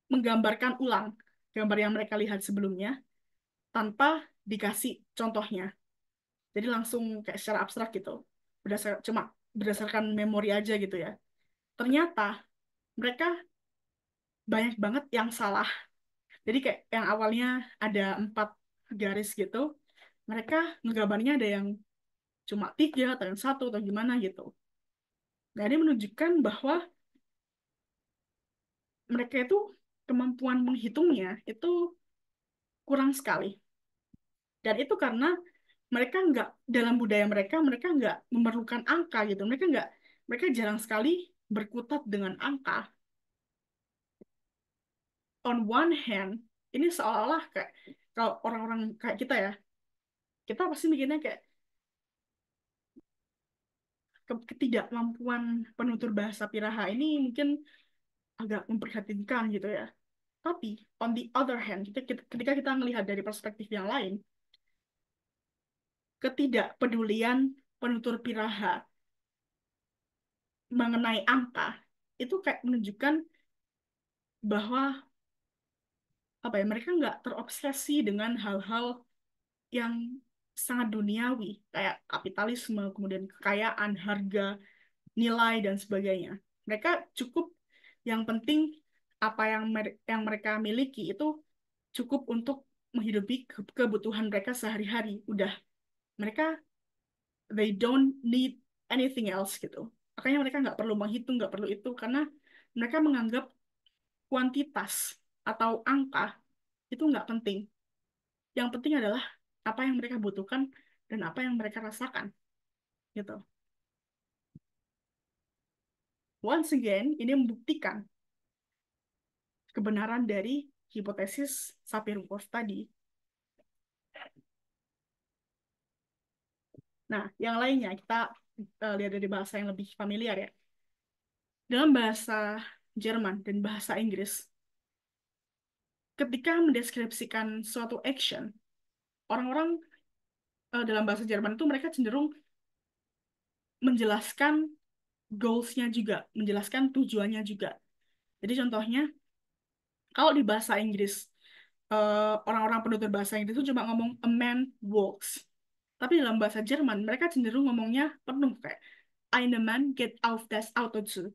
menggambarkan ulang gambar yang mereka lihat sebelumnya tanpa dikasih contohnya. Jadi langsung kayak secara abstrak gitu. Cuma berdasarkan memori aja gitu ya. Ternyata mereka banyak banget yang salah. Jadi kayak yang awalnya ada 4 garis gitu, mereka ngegambarnya ada yang cuma 3 atau yang 1 atau gimana gitu. Nah, ini menunjukkan bahwa mereka itu kemampuan menghitungnya itu kurang sekali. Dan itu karena mereka nggak, dalam budaya mereka, mereka nggak memerlukan angka gitu. Mereka jarang sekali berkutat dengan angka. On one hand, ini seolah-olah kayak kalau orang-orang kayak kita ya, kita pasti mikirnya kayak ketidakmampuan penutur bahasa Piraha ini mungkin agak memprihatinkan gitu ya. Tapi on the other hand, ketika kita melihat dari perspektif yang lain, ketidakpedulian penutur Piraha mengenai angka itu kayak menunjukkan bahwa apa ya, mereka nggak terobsesi dengan hal-hal yang sangat duniawi kayak kapitalisme, kemudian kekayaan, harga, nilai dan sebagainya. Mereka cukup, yang penting apa yang mereka miliki itu cukup untuk menghidupi kebutuhan mereka sehari-hari. Udah, mereka they don't need anything else gitu. Makanya mereka nggak perlu menghitung, nggak perlu itu, karena mereka menganggap kuantitas atau angka itu nggak penting. Yang penting adalah apa yang mereka butuhkan dan apa yang mereka rasakan gitu. Once again, ini membuktikan kebenaran dari hipotesis Sapir-Whorf tadi. Nah, yang lainnya kita lihat dari bahasa yang lebih familiar ya. Dalam bahasa Jerman dan bahasa Inggris, ketika mendeskripsikan suatu action, orang-orang dalam bahasa Jerman itu mereka cenderung menjelaskan goals-nya juga, menjelaskan tujuannya juga. Jadi contohnya, kalau di bahasa Inggris, orang-orang penutur bahasa Inggris itu cuma ngomong a man walks. Tapi dalam bahasa Jerman, mereka cenderung ngomongnya penuh kayak eine Mann geht auf das Auto zu.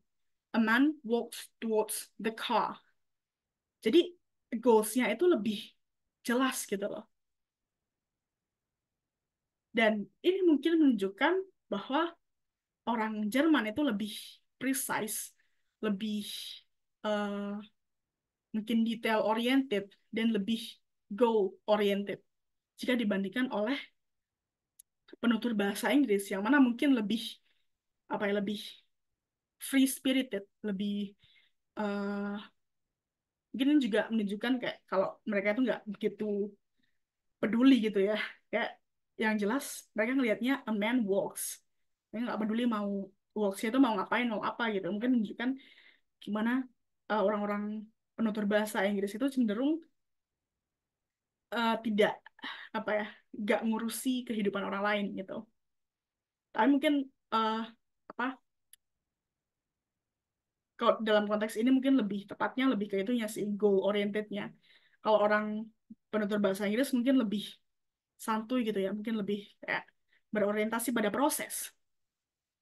A man walks towards the car. Jadi goals-nya itu lebih jelas gitu loh. Dan ini mungkin menunjukkan bahwa orang Jerman itu lebih precise, lebih eh, mungkin detail oriented dan lebih goal oriented jika dibandingkan oleh penutur bahasa Inggris yang mana mungkin lebih apa ya, lebih free spirited, lebih eh, mungkin juga menunjukkan kayak kalau mereka itu nggak begitu peduli gitu ya, kayak yang jelas mereka ngelihatnya a man walks, mereka nggak peduli mau walksnya itu mau ngapain mau apa gitu, mungkin menunjukkan gimana orang-orang penutur bahasa Inggris itu cenderung tidak apa ya, nggak ngurusi kehidupan orang lain gitu. Tapi mungkin eh, apa, kalau dalam konteks ini mungkin lebih tepatnya lebih ke itunya sih, goal orientednya. Kalau orang penutur bahasa Inggris mungkin lebih santuy gitu ya, mungkin lebih kayak berorientasi pada proses.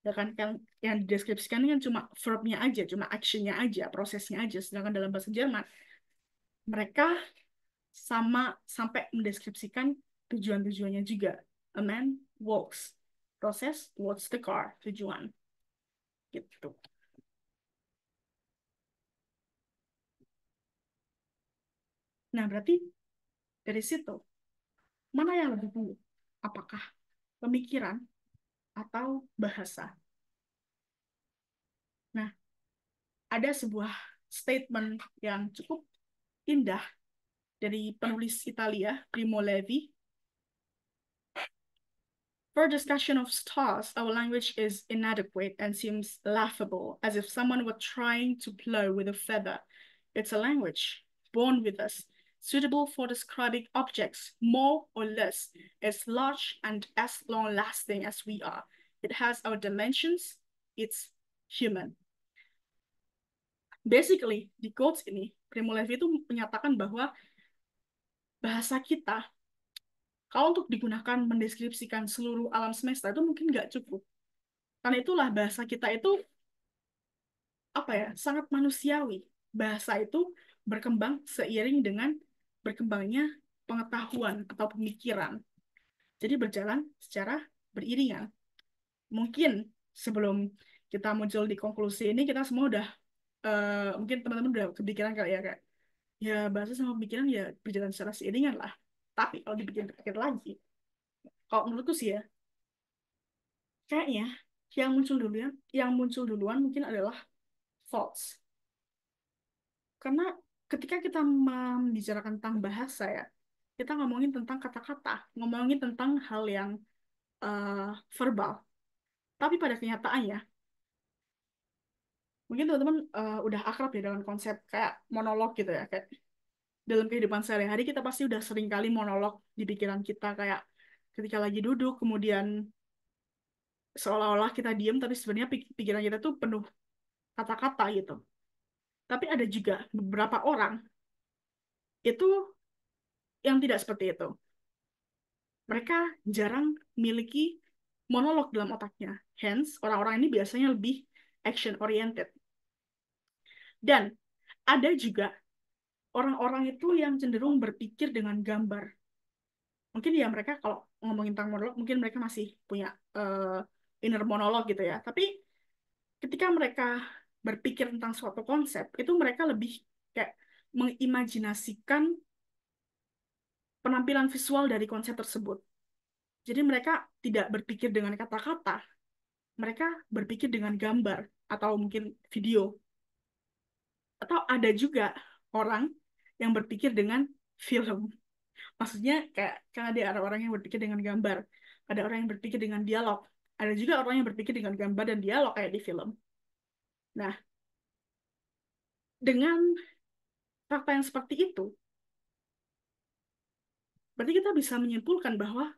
Ya kan, yang dideskripsikan kan cuma verbnya aja, cuma actionnya aja, prosesnya aja. Sedangkan dalam bahasa Jerman, mereka sampai mendeskripsikan tujuan-tujuannya juga. A man walks, proses towards the car, tujuan gitu. Nah, berarti dari situ mana yang lebih dulu? Apakah pemikiran atau bahasa? Nah, ada sebuah statement yang cukup indah dari penulis Italia, Primo Levi. For discussion of stars, our language is inadequate and seems laughable, as if someone were trying to blow with a feather. It's a language born with us, suitable for describing objects more or less, as large and as long-lasting as we are. It has our dimensions, it's human. Basically, di quotes ini, Primo Levi itu menyatakan bahwa bahasa kita, kalau untuk digunakan mendeskripsikan seluruh alam semesta, itu mungkin nggak cukup. Karena itulah bahasa kita itu apa ya, sangat manusiawi. Bahasa itu berkembang seiring dengan berkembangnya pengetahuan atau pemikiran. Jadi berjalan secara beriringan. Mungkin sebelum kita muncul di konklusi ini, kita semua udah mungkin teman-teman udah kepikiran kali ya, kayak ya bahasa sama pemikiran ya berjalan secara seiringan lah. Tapi kalau dipikir-pikir lagi, kalau menurutku sih ya, kayaknya yang muncul duluan mungkin adalah thoughts. Karena ketika kita membicarakan tentang bahasa ya, kita ngomongin tentang kata-kata, ngomongin tentang hal yang verbal. Tapi pada kenyataannya, mungkin teman-teman udah akrab ya dengan konsep kayak monolog gitu ya. Kayak dalam kehidupan sehari-hari kita pasti udah sering kali monolog di pikiran kita, kayak ketika lagi duduk, kemudian seolah-olah kita diem, tapi sebenarnya pikiran kita tuh penuh kata-kata gitu. Tapi ada juga beberapa orang itu yang tidak seperti itu. Mereka jarang memiliki monolog dalam otaknya. Hence, orang-orang ini biasanya lebih action oriented. Dan ada juga orang-orang itu yang cenderung berpikir dengan gambar. Mungkin ya mereka kalau ngomongin tentang monolog, mungkin mereka masih punya inner monolog gitu ya. Tapi ketika mereka berpikir tentang suatu konsep, itu mereka lebih kayak mengimajinasikan penampilan visual dari konsep tersebut. Jadi mereka tidak berpikir dengan kata-kata, mereka berpikir dengan gambar atau mungkin video. Atau ada juga orang yang berpikir dengan film. Maksudnya kayak kan ada orang yang berpikir dengan gambar, ada orang yang berpikir dengan dialog, ada juga orang yang berpikir dengan gambar dan dialog kayak di film. Nah, dengan fakta yang seperti itu, berarti kita bisa menyimpulkan bahwa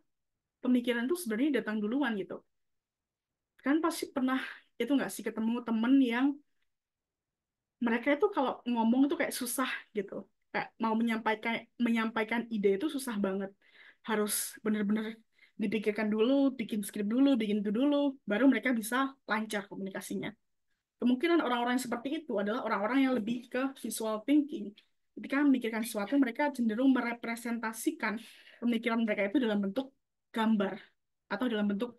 pemikiran itu sebenarnya datang duluan gitu. Kan pasti pernah itu nggak sih ketemu temen yang mereka itu kalau ngomong tuh kayak susah gitu, kayak mau menyampaikan menyampaikan ide itu susah banget, harus bener-bener dipikirkan dulu, bikin skrip dulu, bikin itu dulu, baru mereka bisa lancar komunikasinya. Kemungkinan orang-orang yang seperti itu adalah orang-orang yang lebih ke visual thinking. Ketika memikirkan sesuatu, mereka cenderung merepresentasikan pemikiran mereka itu dalam bentuk gambar atau dalam bentuk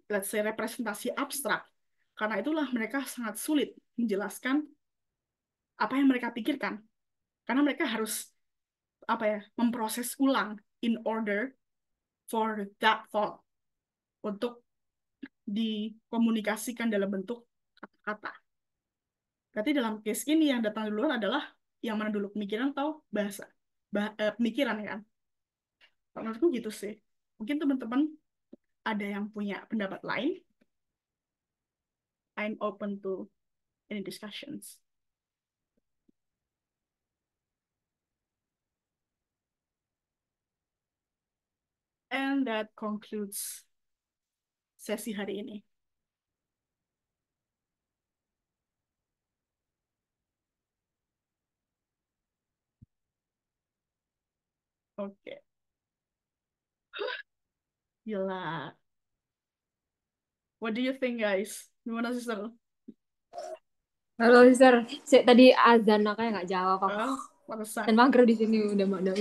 let's say representasi abstrak. Karena itulah mereka sangat sulit menjelaskan apa yang mereka pikirkan. Karena mereka harus memproses ulang in order for that thought untuk dikomunikasikan dalam bentuk kata-kata. Berarti dalam case ini yang datang duluan adalah yang mana dulu, pemikiran atau bahasa? Pemikiran ya kan? Menurutku gitu sih. Mungkin teman-teman ada yang punya pendapat lain. I'm open to any discussions. And that concludes sesi hari ini. Oke. Gila. What do you think, guys? Gimana, sister? Halo sister, tadi azan makanya nggak jawab aku. Oh, pantesan. Dan mager di sini udah mager.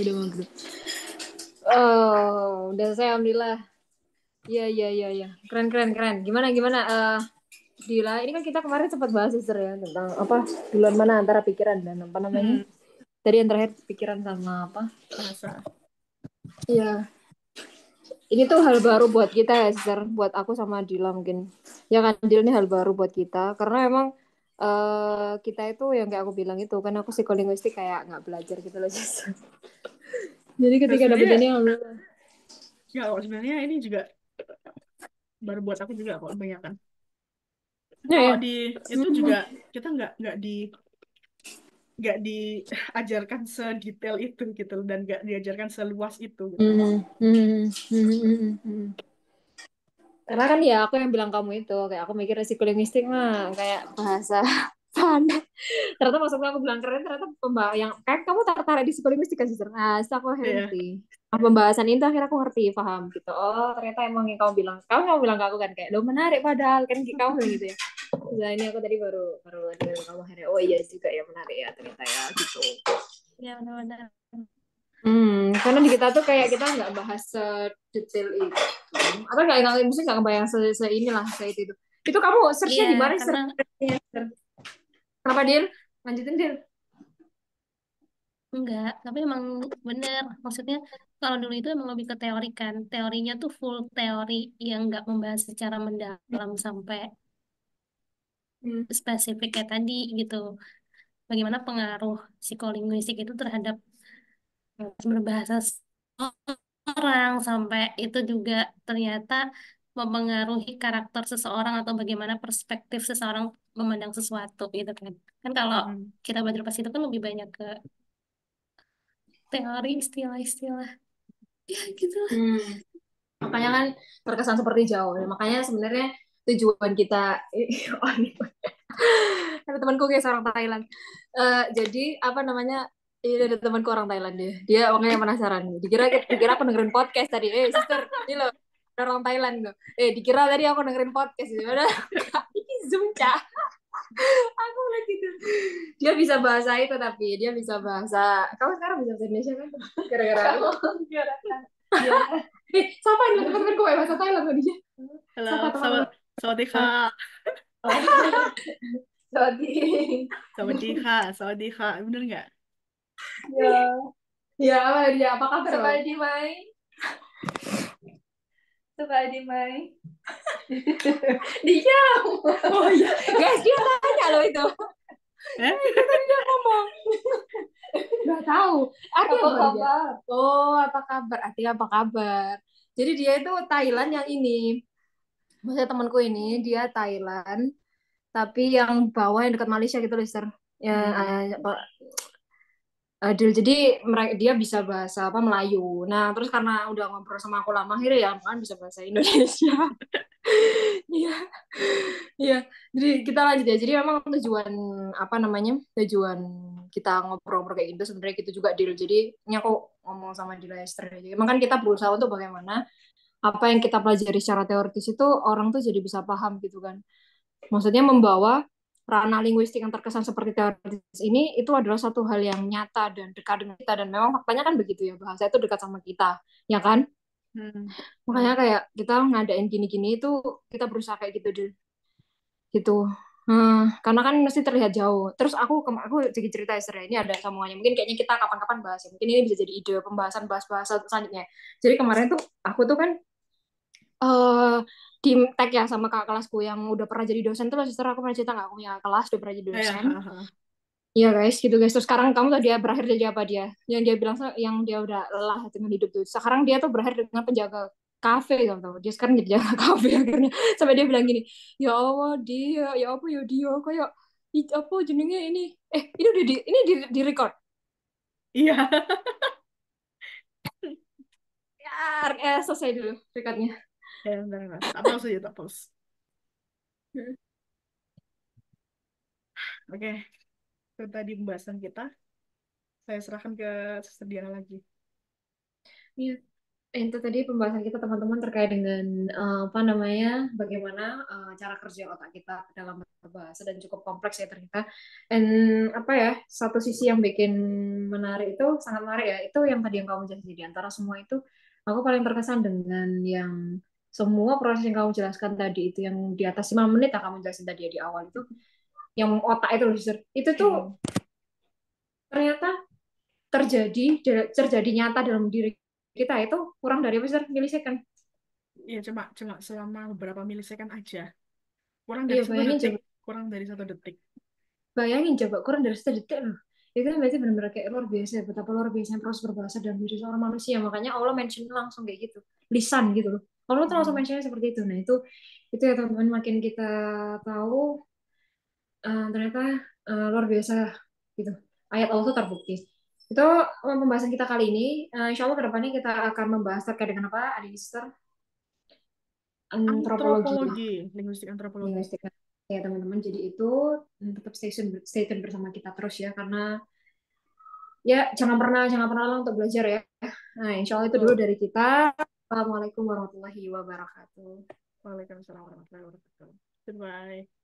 Oh, udah selesai alhamdulillah. Iya. Keren. Gimana? Dila, ini kan kita kemarin sempat bahas sister ya tentang apa duluan mana antara pikiran dan apa namanya. Tadi yang terakhir pikiran sama apa? Bahasa. Iya. Ini tuh hal baru buat kita ya, sister. Buat aku sama Dila mungkin. Ya kan, Dila ini hal baru buat kita. Karena emang kita itu yang kayak aku bilang itu, kan aku psikolinguistik kayak nggak belajar gitu loh, sister. Jadi ketika dapet ini, alhamdulillah. Ya, sebenarnya ini juga baru buat aku juga kok kebanyakan. Kalau di itu juga kita nggak diajarkan sedetail itu gitu, dan nggak diajarkan seluas itu gitu. Karena kan ya aku yang bilang kamu itu kayak aku mikir psikolinguistik mah kayak bahasa pandai. Ternyata maksudnya aku bilang keren, ternyata yang kayak kamu tertarik di psikolinguistik kan, sister. Nah, setelah aku akhirnya ngerti. Pembahasan itu akhirnya aku ngerti, paham gitu. Oh, ternyata emang yang kamu bilang ke aku kan kayak lo menarik padahal kan kamu gitu ya. Nah, ini aku tadi baru dengar kamu akhirnya. Oh iya juga ya, menarik ya ternyata ya gitu. Ya benar-benar. Karena di kita tuh kayak kita nggak bahas sedetail itu. Apa nggak mesti nggak kebayang inilah itu. Itu kamu searchnya Iya, di mana karena Kenapa Dil? Lanjutin Dil. enggak, tapi emang bener. Maksudnya kalau dulu itu emang lebih ke teori kan. Teorinya tuh full teori yang nggak membahas secara mendalam sampai spesifik kayak tadi gitu. Bagaimana pengaruh psikolinguistik itu terhadap berbahasa orang, sampai itu juga ternyata mempengaruhi karakter seseorang atau bagaimana perspektif seseorang memandang sesuatu gitu kan. Kan kalau kita belajar pas itu kan lebih banyak ke teori, istilah-istilah. Ya gitu lah. Makanya kan terkesan seperti jauh. Makanya sebenarnya tujuan kita ada temanku kayak seorang Thailand. Jadi apa namanya? Ini ada temanku orang Thailand deh. Dia makanya penasaran. Dikira aku dengerin podcast tadi. Sister, ini loh orang Thailand loh. Dikira tadi aku dengerin podcast. Gimana? Ini Zoom cah. Aku lagi gitu. Dia bisa bahasa itu, tapi dia bisa bahasa. Kamu sekarang bisa bahasa Indonesia kan? Gara-gara aku. Iya. Siapa ini teman-teman gue bahasa Thailand loh dia. Halo, Siapa teman-teman? Sawadika. Sawadika. Bener nggak? Ya. Ya, apa dia? Apa kabar? Sampai di Mai. Dia. Oh iya. Guys, dia tanya loh itu. Dia ngomong. Nggak tahu. Artinya apa kabar? Oh, apa kabar? Artinya apa kabar? Jadi dia itu Thailand yang ini. Maksudnya temanku ini dia Thailand, tapi yang bawah yang dekat Malaysia gitu loh, Mister. Ya, Adil. Jadi dia bisa bahasa apa Melayu. Nah, terus karena udah ngobrol sama aku lama, akhirnya ya kan bisa bahasa Indonesia. Iya. Iya. Jadi kita lanjut ya. Jadi memang tujuan kita ngobrol-ngobrol kayak gitu sebenarnya gitu juga Dil. Jadi ini aku ngomong sama Dila Esther. Jadi emang kan kita berusaha untuk bagaimana apa yang kita pelajari secara teoritis itu orang tuh jadi bisa paham gitu kan. Maksudnya membawa ranah linguistik yang terkesan seperti teoritis ini itu adalah satu hal yang nyata dan dekat dengan kita, dan memang faktanya kan begitu ya, bahasa itu dekat sama kita, ya kan? Hmm. Makanya Hmm. kayak kita ngadain gini-gini itu kita berusaha kayak gitu deh, gitu. Karena kan mesti terlihat jauh. Terus aku jadi cerita ya, Sir, ya. Ini ada sambungannya. Mungkin kayaknya kita kapan-kapan bahas ya. Mungkin ini bisa jadi ide pembahasan bahas-bahas selanjutnya. Jadi kemarin tuh aku tuh kan eh di tag ya sama kakak kelasku yang udah pernah jadi dosen tuh loh, Sister. Aku pernah cerita nggak? Aku punya kelas udah pernah jadi Ya, dosen. haha. Iya guys, gitu guys. Terus sekarang kamu tuh dia berakhir jadi apa dia? Yang dia bilang yang dia udah lelah dengan hidup tuh. Sekarang dia tuh berakhir dengan penjaga kafe gitu. Dia sekarang jadi jaga kafe akhirnya. Sampai dia bilang gini, ya Allah dia, ya apa ya dia kayak apa jenenge ini? Ini udah di record. Iya. Ya, selesai dulu recordnya. Ya, bentar, bentar. Tak pause aja, tak pause. Oke, itu tadi pembahasan kita. Saya serahkan ke Sister Diana lagi. Iya. Itu tadi pembahasan kita teman-teman terkait dengan apa namanya bagaimana cara kerja otak kita dalam berbahasa dan cukup kompleks ya ternyata. Dan apa ya satu sisi yang bikin menarik itu sangat menarik ya itu yang tadi yang kamu jelasin di antara semua itu aku paling terkesan dengan yang semua proses yang kamu jelaskan tadi itu yang di atas 5 menit yang kamu jelasin tadi ya di awal itu yang otak itu loh Sister. Itu tuh Hmm. ternyata terjadi nyata dalam diri kita itu kurang dari apa Sister? Milisecond. Ya, cuma selama beberapa milisecond aja. Kurang Iya, dari satu bayangin detik. coba. Kurang dari 1 detik. Bayangin coba, kurang dari 1 detik loh. Itu kan berarti benar-benar kayak luar biasa, betapa luar biasanya proses berbahasa dalam diri seorang manusia. Makanya Allah mention langsung kayak gitu. Lisan gitu loh. Allah tuh langsung Hmm. mentionnya seperti itu. Nah, itu ya teman-teman, makin kita tahu, ternyata luar biasa gitu. Ayat Allah tuh terbukti. Itu pembahasan kita kali ini. Insya Allah kedepannya kita akan membahas terkait dengan apa? Ada Sister antropologi ya. Antropologi, linguistik antropologi. Linguistik ya teman-teman. Jadi itu tetap stay tune bersama kita terus ya karena ya jangan pernah lelah untuk belajar ya. Nah, insya Allah itu dulu Betul. dari kita. Assalamualaikum warahmatullahi wabarakatuh. Waalaikumsalam warahmatullahi wabarakatuh. Goodbye.